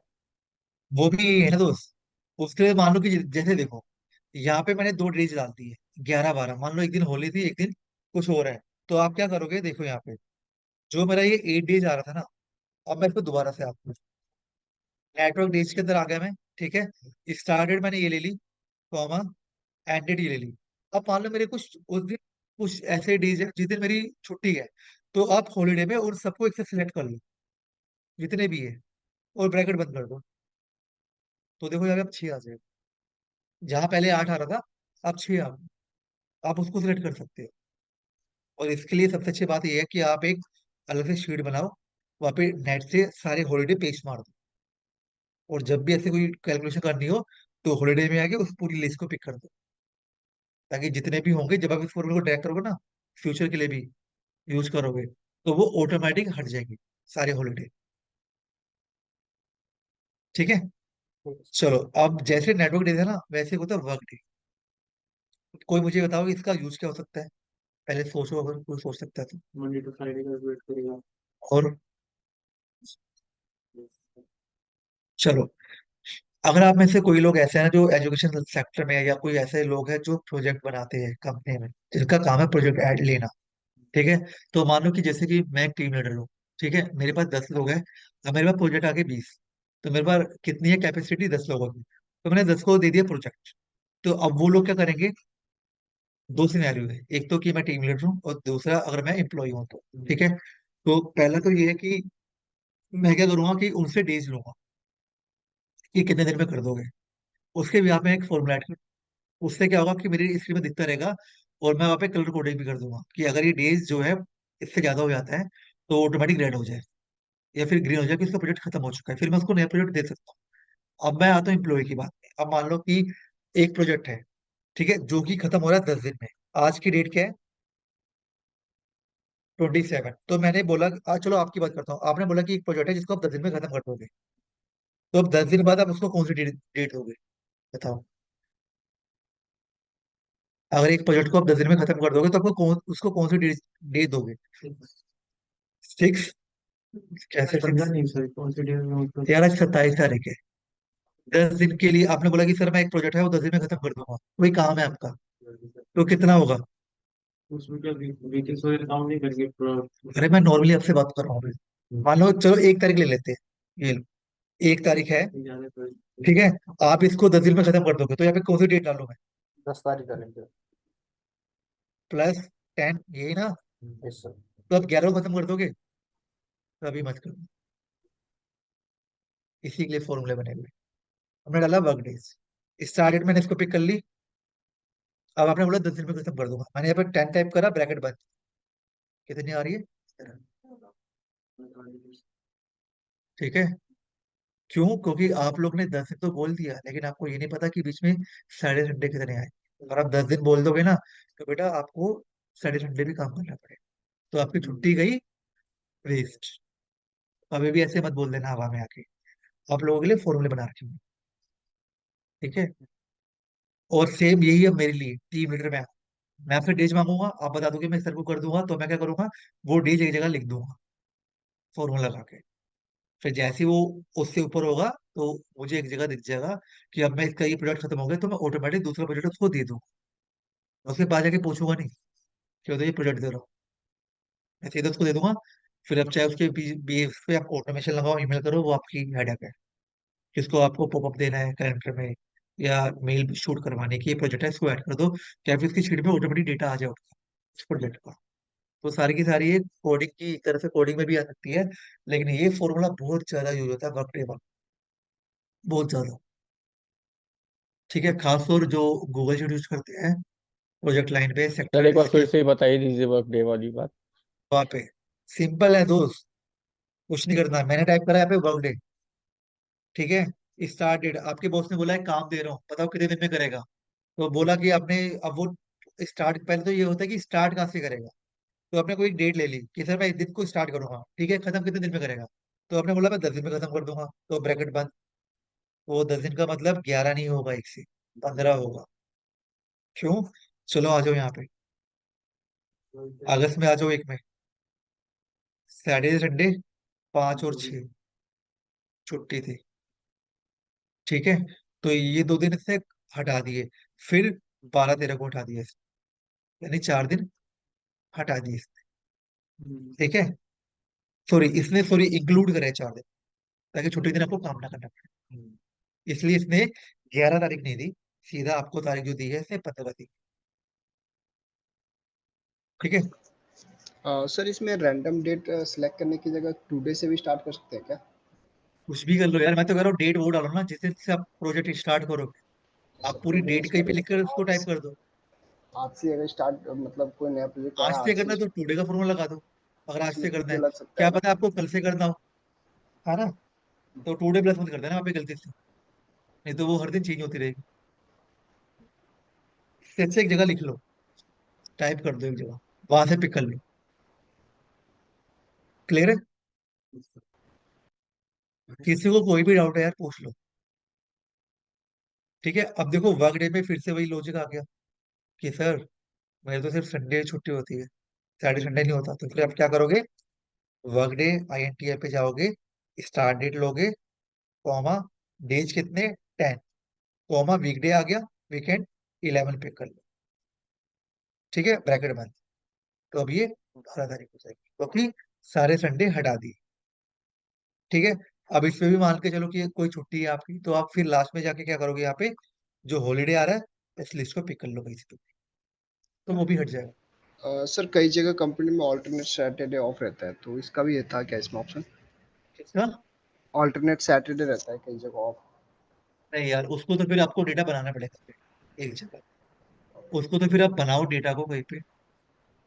वो भी है ना दोस्त, उसके लिए मान लो कि जैसे देखो, यहाँ पे मैंने 2 डेज डाल दी है, 11 12, मान लो एक दिन होली थी, एक दिन कुछ और है। तो आप क्या करोगे, देखो यहाँ पे जो मेरा ये 8 डेज आ रहा था ना, अब मैं इसको दोबारा से आपको नेटवर्क डेज के अंदर आ गया मैं। ठीक है, स्टार्टेड मैंने ये ले ली, कॉमा एंडेड ये ले ली। अब मान लो मेरे कुछ उस दिन कुछ ऐसे डेज है जिस दिन मेरी छुट्टी है, तो आप हॉलीडे में उन सबको एक से सिलेक्ट कर लो, जितने भी है, और ब्रैकेट बंद कर दो। तो देखो यहाँ पे अब 6 आ जाएगा, जहाँ पहले 8 आ रहा था, अब 6 आ गया। आप उसको सिलेक्ट कर सकते हो। और इसके लिए सबसे अच्छी बात यह है कि आप एक अलग से शीट बनाओ, वहाँ पे नेट से सारे हॉलीडे पेस्ट मार दो, और जब भी ऐसे कोई कैलकुलेशन करनी हो, तो हॉलीडे में आके उस पूरी लिस्ट को पिक कर दो, ताकि जितने भी होंगे, जब आप इस फॉर्मूले को ट्रैक करोगे ना, फ्यूचर के लिए भी यूज करोगे, तो वो ऑटोमेटिक हट जाएंगे सारे हॉलीडे। ठीक है, चलो अब जैसे नेटवर्क डे था ना, वैसे होता है वर्क डे। कोई मुझे बताओ इसका यूज क्या हो सकता है, पहले सोचो, अगर कोई सोच सकता है तो। मंडे टू फ्राइडे का वेट करेगा। और चलो, अगर आप में से कोई लोग ऐसे हैं जो एजुकेशन सेक्टर में है, या कोई ऐसे लोग हैं जो प्रोजेक्ट बनाते हैं कंपनी में, जिनका काम है प्रोजेक्ट ऐड लेना। ठीक है, तो मान लो कि जैसे कि मैं एक टीम लीडर हूँ। ठीक है, मेरे पास 10 लोग हैं, अब मेरे पास प्रोजेक्ट आगे 20। तो मेरे पास कितनी है कैपेसिटी, 10 लोगों की। तो मैंने 10 को दे दिया प्रोजेक्ट। तो अब वो लोग क्या करेंगे, 2 सिनेरियो है, एक तो कि मैं टीम लीडर हूँ, और दूसरा अगर मैं एम्प्लॉय हूँ तो। ठीक है, तो पहला तो ये है कि मैं क्या करूंगा कि उनसे डेज लूंगा कि कितने दिन में कर दोगे। उसके भी आप में एक फॉर्मूला ऐड, उससे क्या होगा कि मेरी स्क्रीन में दिखता रहेगा, और मैं वहाँ पे कलर कोडिंग भी कर दूंगा कि अगर ये डेज जो है इससे ज्यादा हो जाता है, तो ऑटोमेटिक रेड हो जाए, या फिर ग्रीन हो जाए कि इसका प्रोजेक्ट खत्म हो चुका है, फिर मैं उसको नया प्रोजेक्ट दे सकता हूँ। अब मैं आता हूँ एम्प्लॉय की बात में। अब मान लो कि एक प्रोजेक्ट है, ठीक है, जो कि खत्म हो रहा है 10 दिन में। आज की डेट क्या है, 27। तो मैंने बोला, चलो आपकी बात करता हूँ, आपने बोला कि एक प्रोजेक्ट है जिसको आप 10 दिन में खत्म कर दोगे। तो अब 10 दिन बाद आप उसको कौन सी डेट दोगे, बताओ। अगर एक प्रोजेक्ट को आप 10 दिन में खत्म कर दोगे, तो आपको उसको कौन सी डेट दोगे, 6? कैसे समझा 6? नहीं सर, कौन सी डेट में मतलब। यार आज 27 तारीख है। 10 दिन के लिए आपने बोला कि सर मैं एक प्रोजेक्ट है वो 10 दिन में खत्म कर दूंगा, वही काम है आपका, तो कितना होगा। उसमें क्या वीकेंड्स वगैरह काउंट नहीं करेंगे पूरा। अरे मैं नॉर्मली आपसे बात कर रहा हूँ अभी। मान लो चलो 1 तारीख ले लेते हैं, ये लो, 1 तारीख है। ज्यादा तो ठीक है, आप इसको 10 दिन में खत्म कर दोगे, तो यहाँ पे कौन सी डेट डालू मैं, 10 तारीख करेंगे। +10, यही ना। Yes sir. तो आप 11 को खत्म कर दोगे, तो अभी मत करो। इसी के लिए फॉर्मूले बने हुए। हमने डाला वर्क डेज, स्टार्टेड मैंने इसको पिक कर ली। अब आपने बोला 10 दिन में खत्म कर दूंगा, मैंने यहाँ पे 10 टाइप करा, ब्रैकेट बंद। कितनी आ रही है, ठीक है। क्यों, क्योंकि आप लोग ने 10 दिन तो बोल दिया, लेकिन आपको ये नहीं पता कि बीच में सैटरडे संडे कितने आए। अगर आप 10 दिन बोल दोगे ना, तो बेटा आपको सैटरडे संडे भी काम करना पड़ेगा, तो आपकी छुट्टी गई वेस्ट। कभी भी ऐसे मत बोल देना हवा में आके। आप लोगों के लिए फॉर्मूले बना रखे हैं। ठीक है, और सेम यही है मेरे लिए, टीम लीडर मैं आपसे डेज मांगूंगा, आप बता दोगे, मैं सर को कर दूंगा, तो मैं क्या करूंगा, वो डेज एक जगह लिख दूंगा फॉर्मूला लगा के। फिर जैसे ही वो उससे ऊपर होगा, तो मुझे एक जगह दिख जाएगा कि अब मैं इसका ये प्रोजेक्ट खत्म हो गया, तो मैं ऑटोमेटिक दूसरा प्रोजेक्ट उसको दे दूँ। उसके पास जाके पूछूंगा नहीं कि तो ये प्रोजेक्ट दे रहा हूँ, मैं सीधे उसको दे दूंगा। फिर अब चाहे उसके बेस पे आप ऑटोमेशन लगाओ, ईमेल करो, वो आपकी हेडेक है। किसको आपको पॉपअप देना है कैलेंडर में, या मेल शूट करवाने की, ये प्रोजेक्ट है, इसको ऐड कर दो, क्या फिर इसकी शीट में ऑटोमेटिक डेटा आ जाए उस प्रोजेक्ट का। तो सारी की सारी ये कोडिंग की एक तरह से कोडिंग में भी आ सकती है, लेकिन ये फॉर्मूला बहुत ज्यादा यूज होता है वर्क टेबल, बहुत ज्यादा। ठीक है, खासतौर जो गूगल शीट यूज करते हैं प्रोजेक्ट लाइन पे, सर सेक्टर एक बार इसके फिर से बताइए दीजिए वर्क डे वाली बात। वहाँ पे सिंपल है दोस्त, कुछ नहीं करना। मैंने टाइप करा है यहाँ पे वर्क डे। ठीक है, स्टार्ट डेट, आपके बॉस ने बोला है काम दे रहा हूँ, बताओ कितने दिन में करेगा। तो बोला कि आपने, अब वो स्टार्ट, पहले तो ये होता है कि स्टार्ट कहाँ से करेगा। तो आपने कोई डेट ले ली कि सर मैं इस दिन को स्टार्ट करूंगा, ठीक है, खत्म कितने दिन में करेगा। तो आपने बोला मैं 10 दिन में खत्म कर दूंगा, तो ब्रैकेट बंद। वो 10 दिन का मतलब 11 नहीं होगा, एक से 15 होगा। क्यों, चलो आ जाओ यहाँ पे, अगस्त में आ जाओ, एक में सैटरडे संडे 5 और 6 छुट्टी थी। ठीक है, तो ये 2 दिन इसने हटा दिए, फिर 12-13 को हटा दिया इसने, यानी 4 दिन हटा दिए इसने। ठीक है, सॉरी इसने, सॉरी इंक्लूड करे 4 दिन, ताकि छुट्टी के दिन आपको काम ना करना पड़े, इसलिए इसने 11 तारीख नहीं दी, सीधा आपको तारीख जो दी है इसने 15 दी। ठीक है, सर इसमें रैंडम डेट सेलेक्ट करने की जगह टुडे से भी स्टार्ट कर सकते हैं क्या? कुछ भी कर लो यार, मैं तो कह रहा हूँ डेट वो डालो ना जिससे से आप प्रोजेक्ट स्टार्ट करो। आप पूरी डेट कहीं पे लिखकर उसको टाइप कर दो। आज से अगर स्टार्ट मतलब कोई नया प्रोजेक्ट आज आया से आज करना से है तो टुडे का फॉर्मूला लगा दो, अगर आज इसमें से करना टुडे है। लग सकता क्या है ना? पता आपको कल से करना हो, है ना, तो टुडे प्लस मत कर देना वहाँ पे गलती से, नहीं तो वो हर दिन चेंज होती रहेगी। इससे अच्छा एक जगह लिख लो, टाइप कर दो एक जगह, वहां से पिक कर लो। क्लियर है? किसी को कोई भी डाउट है यार पूछ लो। ठीक है, अब देखो वर्क डे में फिर से वही लॉजिक आ गया कि सर मेरे तो सिर्फ संडे छुट्टी होती है, सैटरडे संडे नहीं होता, तो फिर आप क्या करोगे, वर्क डे INTR पे जाओगे, स्टार्ट डेट लोगे, कॉमा डेज कितने 10, कॉमा वीकडे आ गया, वीकेंड 11 पे कर लो। ठीक है, ब्रैकेट बंद। तो अब ये 12 तारीख हो जाएगी क्योंकि सारे संडे हटा दिए। ठीक है, अब इसमें भी मान के चलो कि कोई छुट्टी है आपकी, तो आप फिर लास्ट में जाके क्या करोगे, यहाँ पे जो हॉलीडे आ रहा है इस लिस्ट को पिक कर लो कहीं से भी, तो वो भी हट जाएगा। सर कई जगह कंपनी में ऑल्टरनेट सैटरडे ऑफ रहता है, तो इसका भी था क्या इसमें ऑप्शन? किसका? ऑल्टरनेट सैटरडे रहता है कई जगह ऑफ। नहीं यार, उसको तो फिर आपको डेटा बनाना पड़ेगा एक जगह, उसको तो फिर आप बनाओ डेटा को कहीं पे।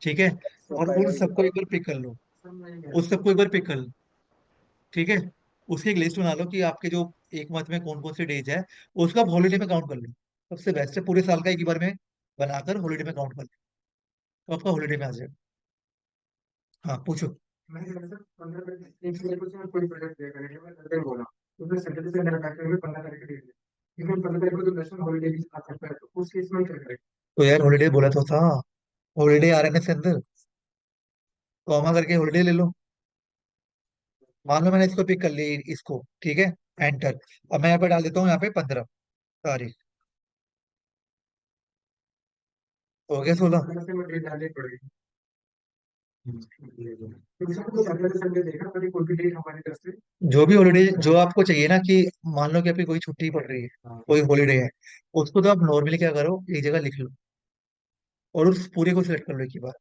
ठीक है, और उन सबको एक बार पिक कर लो, उस सबको एक बार पिक कर लो। ठीक है, उसकी एक लिस्ट बना लो कि आपके जो एक मंथ में कौन कौन से डेज है, उसको आप हॉलीडे में काउंट कर लो। सबसे बेस्ट है पूरे साल का एक ही बार में बनाकर हॉलीडे में काउंट कर लो, तो आपका हॉलीडे में आ जाएगा। हाँ पूछो। मैंने कहा सर 15 तारीख एक से कुछ में कोई प्रोजेक्ट दिया करेंगे, मैं सैटरडे बोला तो फिर सैटरडे से मेरा फैक्टर में 15 तारीख का डेट है, लेकिन 15 तारीख को तो नेशनल हॉलीडे भी आ सकता है, तो उस केस में क्या करें? तो यार हॉलीडे बोला तो था, हॉलीडे RMS के अंदर कॉमा करके हॉलीडे ले लो। मान लो मैंने इसको पिक कर लिया इसको, ठीक है, एंटर। अब मैं यहाँ पे डाल देता हूँ यहाँ पे 15 तारीख, हो गया 16। 15 से में डेट डालनी पड़ेगी, तो इसमें तो सैटरडे संडे देखा कभी कोई भी डेट हमारी तरफ से। जो भी हॉलीडे जो आपको चाहिए ना, कि मान लो कि आपकी कोई छुट्टी पड़ रही है, कोई हॉलीडे है, उसको तो आप नॉर्मली क्या करो, एक जगह लिख लो और उस पूरे को सिलेक्ट कर लो एक ही बार।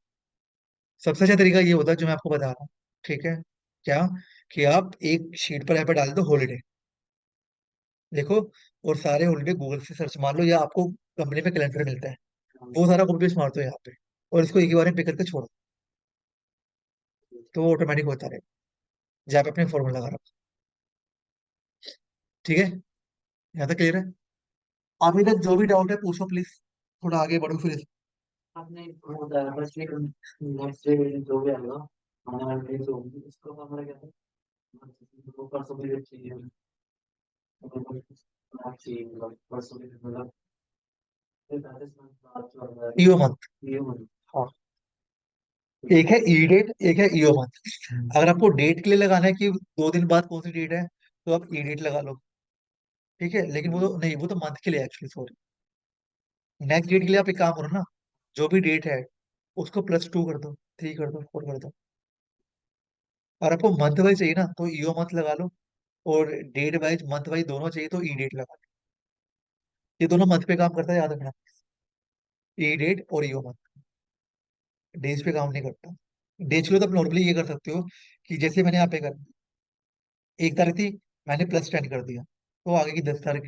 सबसे अच्छा तरीका ये होता है जो मैं आपको बता रहा हूँ। ठीक है, क्या, कि आप एक शीट पर यहाँ पे डाल दो हॉलीडे, देखो, और सारे हॉलीडे गूगल से सर्च मार लो, या आपको कंपनी में कैलेंडर मिलता है, वो सारा कॉपी पेस्ट मार दो यहाँ पे, और इसको एक ही बार में पिक करके छोड़ो, तो वो ऑटोमेटिक होता रहेगा जहाँ पे अपने फॉर्मूला लगा रखा। ठीक है, यहाँ तक क्लियर है? अभी तक जो भी डाउट है पूछो प्लीज, थोड़ा आगे बढ़ो फिर। आपने वो बताया बस एक नेक्स्ट डे जो भी आएगा आने वाले दिन जो होगी उसको हमारा क्या है, वो परसों के लिए चाहिए, आज चाहिए मतलब परसों के लिए मतलब फिर राजस्थान ईओ मंथ, ये होगी। हाँ, एक है ई डेट, एक है ईओ मंथ। अगर आपको डेट के लिए लगाना है कि 2 दिन बाद कौन सी डेट है, तो आप ई डेट लगा लो। ठीक है, लेकिन वो तो नहीं, वो तो मंथ के लिए एक्चुअली, सॉरी। नेक्स्ट डेट के लिए आप एक काम करो ना, जो भी डेट है उसको +2 कर दो, 3 कर दो, 4 कर दो। और आपको मंथ वाइज चाहिए ना, तो ईओ मंथ लगा लो, और डेट वाइज मंथ वाइज दोनों चाहिए तो ई डेट लगा लो। ये दोनों मंथ पे काम करता है, याद रखना, ई डेट और ईओ मंथ, डेज पे काम नहीं करता। डेज के लिए तो आप नॉर्मली ये कर सकते हो कि जैसे मैंने यहाँ पे कर, 1 तारीख थी, मैंने +10 कर दिया, तो आगे की 10 तारीख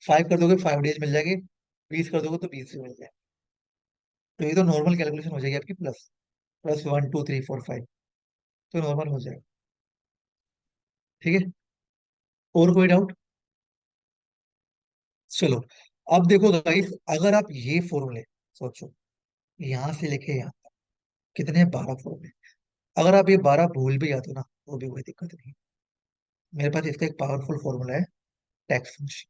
5 कर दोगे, 5 डेज मिल जाएंगे, 20 कर दोगे तो 20 मिल जाएगा। तो ये तो नॉर्मल कैलकुलेशन हो जाएगी आपकी, प्लस प्लस 1 2 3 4 5, तो नॉर्मल हो जाएगा। ठीक है, और कोई डाउट? चलो, अब देखो गाइस, अगर आप ये फॉर्मूले सोचो, यहाँ से लेके यहाँ तक कितने 12 फॉर्मूले, अगर आप ये 12 भूल भी जाते हो ना, तो भी कोई दिक्कत नहीं। मेरे पास इसका एक पावरफुल फॉर्मूला है, टैक्स फंक्शन,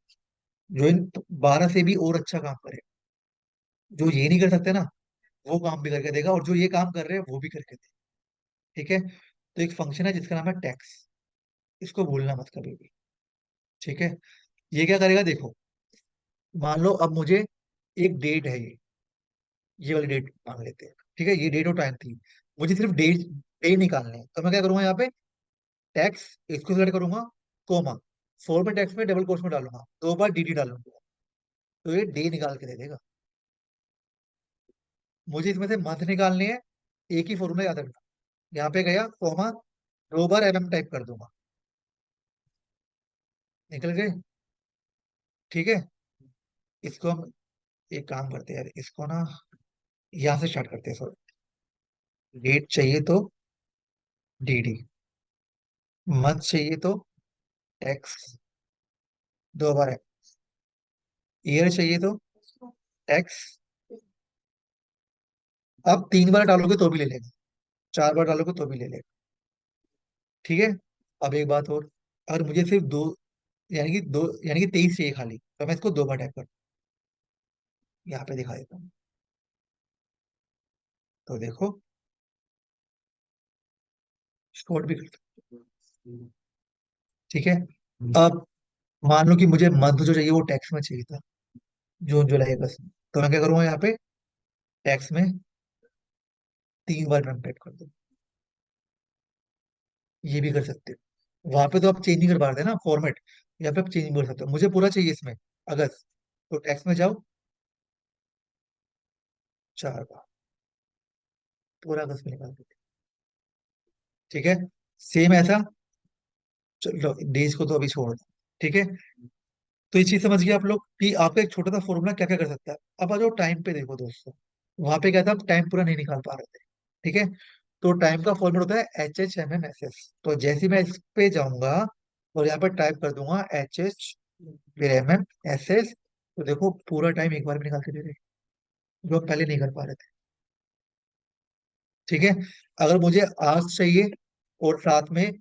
जो इन 12 से भी और अच्छा काम करे। जो ये नहीं कर सकते ना, वो काम भी करके देगा, और जो ये काम कर रहे हैं वो भी करके देगा। ठीक है, तो एक फंक्शन है जिसका नाम है टैक्स, इसको भूलना मत कभी भी। ठीक है, ये क्या करेगा देखो, मान लो अब मुझे एक डेट है, ये वाली डेट मान लेते हैं, ठीक है, ये डेट और टाइम थी, मुझे सिर्फ डेट डे निकालने हैं, तो मैं क्या करूंगा यहाँ पे, टैक्स, इसको सिलेक्ट करूंगा, कोमा, फॉर्मेट टैक्स में डबल कोट्स में डालूंगा, 2 बार डी डालूंगा, तो ये डे निकाल के दे देगा। मुझे इसमें से मंथ निकालने हैं, एक ही फॉर्मूला याद रखना, यहाँ पे गया कोमा, 2 बार टाइप कर दूंगा, निकल गए। ठीक है, इसको हम एक काम करते हैं यार, इसको ना यहाँ से स्टार्ट करते हैं, सॉरी, डेट चाहिए तो डी, मंथ चाहिए तो टैक्स, 2 बार, ईयर चाहिए तो टैक्स। अब 3 बार डालोगे तो भी ले लेगा, 4 बार डालोगे तो भी ले लेगा। ठीक है, अब एक बात और, अगर मुझे सिर्फ दो, यानी कि 23 चाहिए खाली, तो मैं इसको 2 बार टाइप कर, यहाँ पे दिखा देता हूँ, तो देखो शॉर्ट भी कर सकते हो। ठीक है, अब मान लो कि मुझे मंथ जो चाहिए वो टैक्स में चाहिए था, जून जुलाई अगस्त में, तो मैं क्या करूंगा यहाँ पे, टैक्स में 3 बार टाइप कर दूँ, ये भी कर सकते हो। वहां पे तो आप चेंज नहीं कर पा रहे थे ना फॉर्मेट, यहाँ पे आप चेंज कर सकते हो, मुझे पूरा चाहिए इसमें अगस्त, तो टैक्स में जाओ, 4 बार, पूरा अगस्त में निकाल दो। ठीक है, सेम ऐसा, चलो डेज को तो अभी छोड़ दो। ठीक है, तो ये चीज समझ गए आप लोग कि आपका एक छोटा सा फॉर्मूला क्या क्या कर सकता है। अब आ जाओ टाइम पे, देखो दोस्तों, वहां पे क्या था, टाइम पूरा नहीं निकाल पा रहे थे। ठीक है, तो टाइम का फॉर्मूला होता है HHMMSS, तो जैसे ही मैं इस पे जाऊंगा और यहाँ पर टाइप कर दूंगा HH फिर MMSS, तो देखो पूरा टाइम एक बार में निकाल के दे रहे, जो हम पहले नहीं कर पा रहे थे। ठीक है, अगर मुझे आवर्स चाहिए और साथ में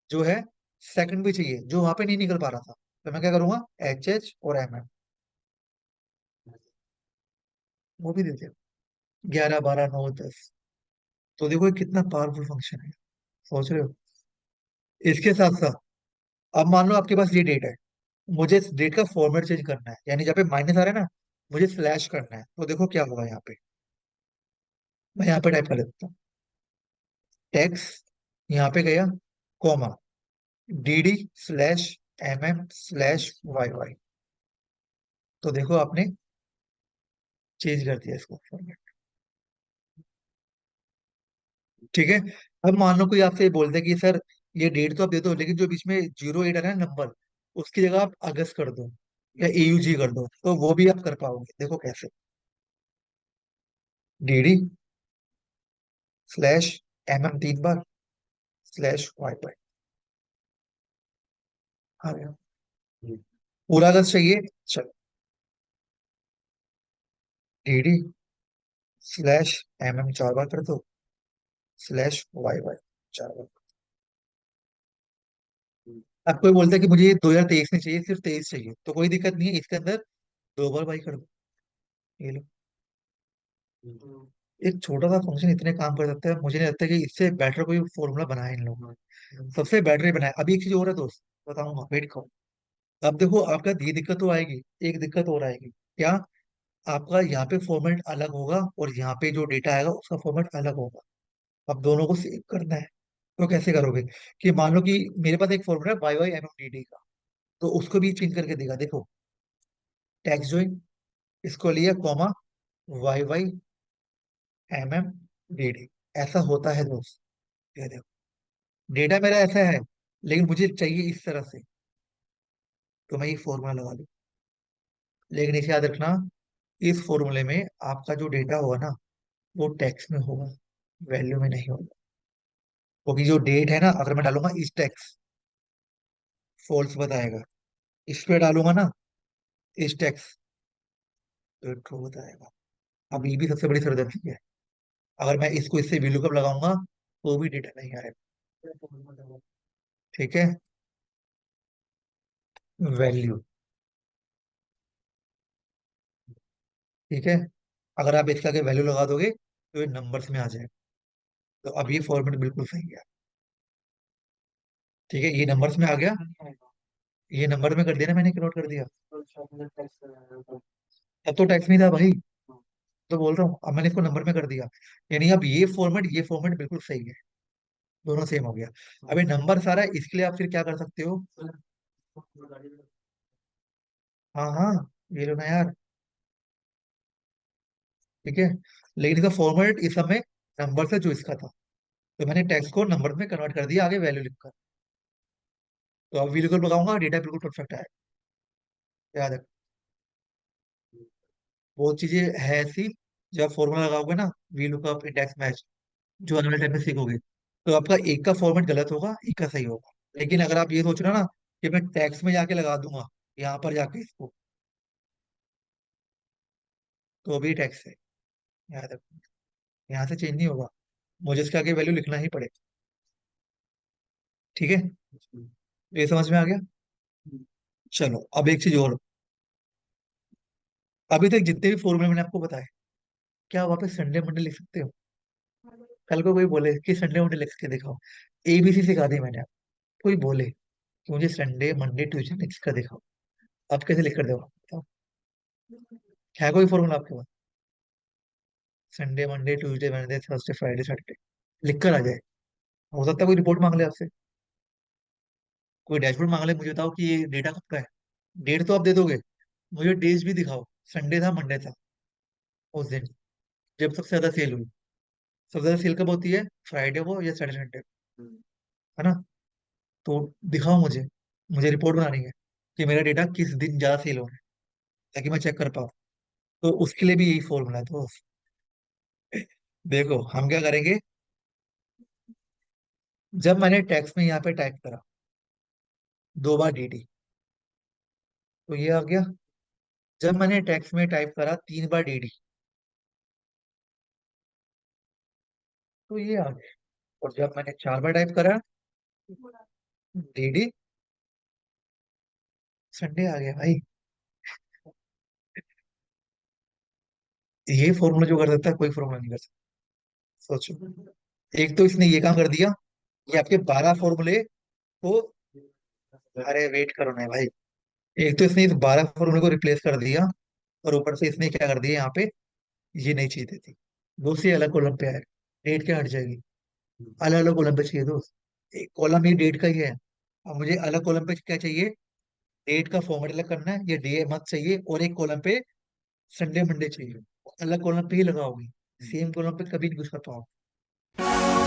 जो है सेकंड भी चाहिए, जो वहां पे नहीं निकल पा रहा था, तो मैं क्या करूंगा, HH और MM, वो भी देते हैं, 11 12 9 10, तो देखो ये कितना पावरफुल फंक्शन है, सोच रहे हो। इसके साथ साथ अब मान लो आपके पास ये डेट है, मुझे इस डेट का फॉर्मेट चेंज करना है, यानी जहाँ पे माइनस आ रहा है ना, मुझे स्लैश करना है, तो देखो क्या होगा यहाँ पे, मैं यहाँ पे टाइप कर देता हूँ, टैक्स, यहाँ पे गया कॉमा, DD/MM/YY, तो देखो आपने चेंज कर दिया इसको फॉर्मेट। ठीक है, अब मान लो कोई आपसे ये बोलता है कि सर ये डेट तो आप दे दो, लेकिन जो बीच में 08 आ रहा है ना नंबर, उसकी जगह आप अगस्त कर दो या AUG कर दो, तो वो भी आप कर पाओगे, देखो कैसे, DD/MM 3 बार /YY आ गया, पूरा अगस्त चाहिए, चलो DD/MM 4 बार कर दो /YY 4 बार। अब कोई बोलता है कि मुझे ये 2023 में चाहिए, सिर्फ 23 चाहिए, तो कोई दिक्कत नहीं है, इसके अंदर 2 बार बाई कर दो, ये लो। एक छोटा सा फंक्शन इतने काम कर सकता है, मुझे नहीं लगता कि इससे बेटर कोई फॉर्मूला बनाया इन लोगों ने, सबसे बेटर ही बनाया। अभी एक चीज और है दोस्त, बताऊंगा, वेट करो। अब देखो आपका ये दिक्कत तो आएगी, एक दिक्कत और आएगी, क्या, आपका यहाँ पे फॉर्मेट अलग होगा और यहाँ पे जो डेटा आएगा उसका फॉर्मेट अलग होगा, अब दोनों को सेव करना है, तो कैसे करोगे, कि मान लो कि मेरे पास एक फॉर्मूला है YYMMDD का, तो उसको भी चेंज करके देगा, देखो टैक्स ज्वाइन, इसको लिया कॉमा, YYMMDD, ऐसा होता है दोस्त, ये देखो डेटा मेरा ऐसा है, लेकिन मुझे चाहिए इस तरह से, तो मैं ये फॉर्मूला लगा लूँ, लेकिन इसे याद रखना, इस फॉर्मूले में आपका जो डेटा होगा ना, वो टैक्स में होगा, वैल्यू में नहीं होगा, क्योंकि जो डेट है ना, अगर मैं डालूंगा इस टैक्स, फॉल्स बताएगा, इस पे डालूंगा ना इस टैक्स, तो ट्रू बताएगा। अब ये भी सबसे बड़ी सरदर्दी है, अगर मैं इसको इससे वैल्यू कब लगाऊंगा, तो भी डेटा नहीं आएगा। ठीक है, वैल्यू, ठीक है, अगर आप इसका के वैल्यू लगा दोगे तो ये नंबर्स में आ जाएगा, तो अब ये फॉर्मेट बिल्कुल सही है। ठीक है, ये नंबर्स में आ गया, ये नंबर में कर दिया ना, मैंने नोट कर दिया। अब तो टैक्स में था भाई, तो बोल रहा हूँ, अब मैंने इसको नंबर में कर दिया। यानी अब ये फॉर्मेट बिल्कुल सही है, दोनों सेम हो गया। अब ये नंबर सारा है, इसके लिए आप फिर क्या कर सकते हो। हाँ हाँ, ये लो ना यार, ठीक है। लेकिन इसका फॉर्मेट इस समय नंबर से जो इसका था, तो मैंने टेक्स्ट को नंबर में कन्वर्ट कर दिया, आगे वैल्यू लिखकर। तो अब बिल्कुल लगाऊंगा, डेटा बिल्कुल परफेक्ट आएगा, याद है। वो चीजें है ऐसी, जब फॉर्मूला लगाओगे ना, वी लुकअप, इंडेक्स मैच, जो आने वाले टाइम में सीखोगे, तो आपका एक का फॉर्मेट गलत होगा, एक का सही होगा। लेकिन अगर आप ये सोच रहे हो ना कि मैं टैक्स में जाके लगा दूंगा, यहाँ पर जाके इसको, तो अभी टैक्स है, याद रखो, यहाँ से चेंज नहीं होगा, मुझे इसके आगे वैल्यू लिखना ही पड़ेगा, ठीक है। ये समझ में आ गया। चलो अब एक चीज और, अभी तक जितने भी फॉर्मूले मैंने आपको बताए, क्या वहां पे संडे मंडे लिख सकते हो। कल को कोई बोले कि संडे मंडे लिख के दिखाओ, एबीसी सिखा दी मैंने आपको, कोई बोले कि मुझे संडे मंडे ट्यूसडे लिख कर दिखाओ, आप कैसे लिख कर दो बताओ। है कोई फॉर्मूला आपके पास, Sunday Monday Tuesday Wednesday Thursday Friday Saturday लिख कर आ जाए। हो सकता है कोई रिपोर्ट मांग ले आपसे, कोई डैशबोर्ड मांग ले, मुझे बताओ कि ये डेटा कब का है। डेट तो आप दे दोगे, मुझे डेज भी दिखाओ, संडे था मंडे था उस दिन, जब सबसे ज्यादा सेल हुई। सबसे ज्यादा सेल कब होती है, फ्राइडे को या सैटरडे संडे, है ना। तो दिखाओ मुझे, मुझे रिपोर्ट बनानी है कि मेरा डेटा किस दिन ज्यादा सेल हो रहा है, ताकि मैं चेक कर पाऊँ। तो उसके लिए भी यही फॉर्मूला है। तो देखो हम क्या करेंगे, जब मैंने टेक्स्ट में यहाँ पे टाइप करा 2 बार DD, तो ये आ गया। जब मैंने टेक्स्ट में टाइप करा 3 बार DD, तो ये आ गया। और जब मैंने 4 बार टाइप करा DD, संडे आ गया भाई। ये फॉर्मूला जो कर सकता है, कोई फॉर्मूला नहीं कर सकता, सोचो। एक तो इसने ये काम कर दिया, ये आपके 12 फॉर्मूले को, अरे वेट करो ना भाई, एक तो इसने इस 12 फॉर्मूले को रिप्लेस कर दिया, और ऊपर से इसने क्या कर दिया यहाँ पे, ये नई चीज देती। दूसरी अलग कॉलम पे आएगा, डेट क्या हट जाएगी, अलग अलग कॉलम पे चाहिए दोस्त। एक कॉलम ये डेट का ही है, अब मुझे अलग कॉलम पे क्या चाहिए, डेट का फॉर्मेट अलग करना है, ये डे मत चाहिए, और एक कॉलम पे संडे मंडे चाहिए। अलग कॉलम पे ही लगाओगे, सेम कॉलम पे कभी नहीं कुछ कर पाओगे।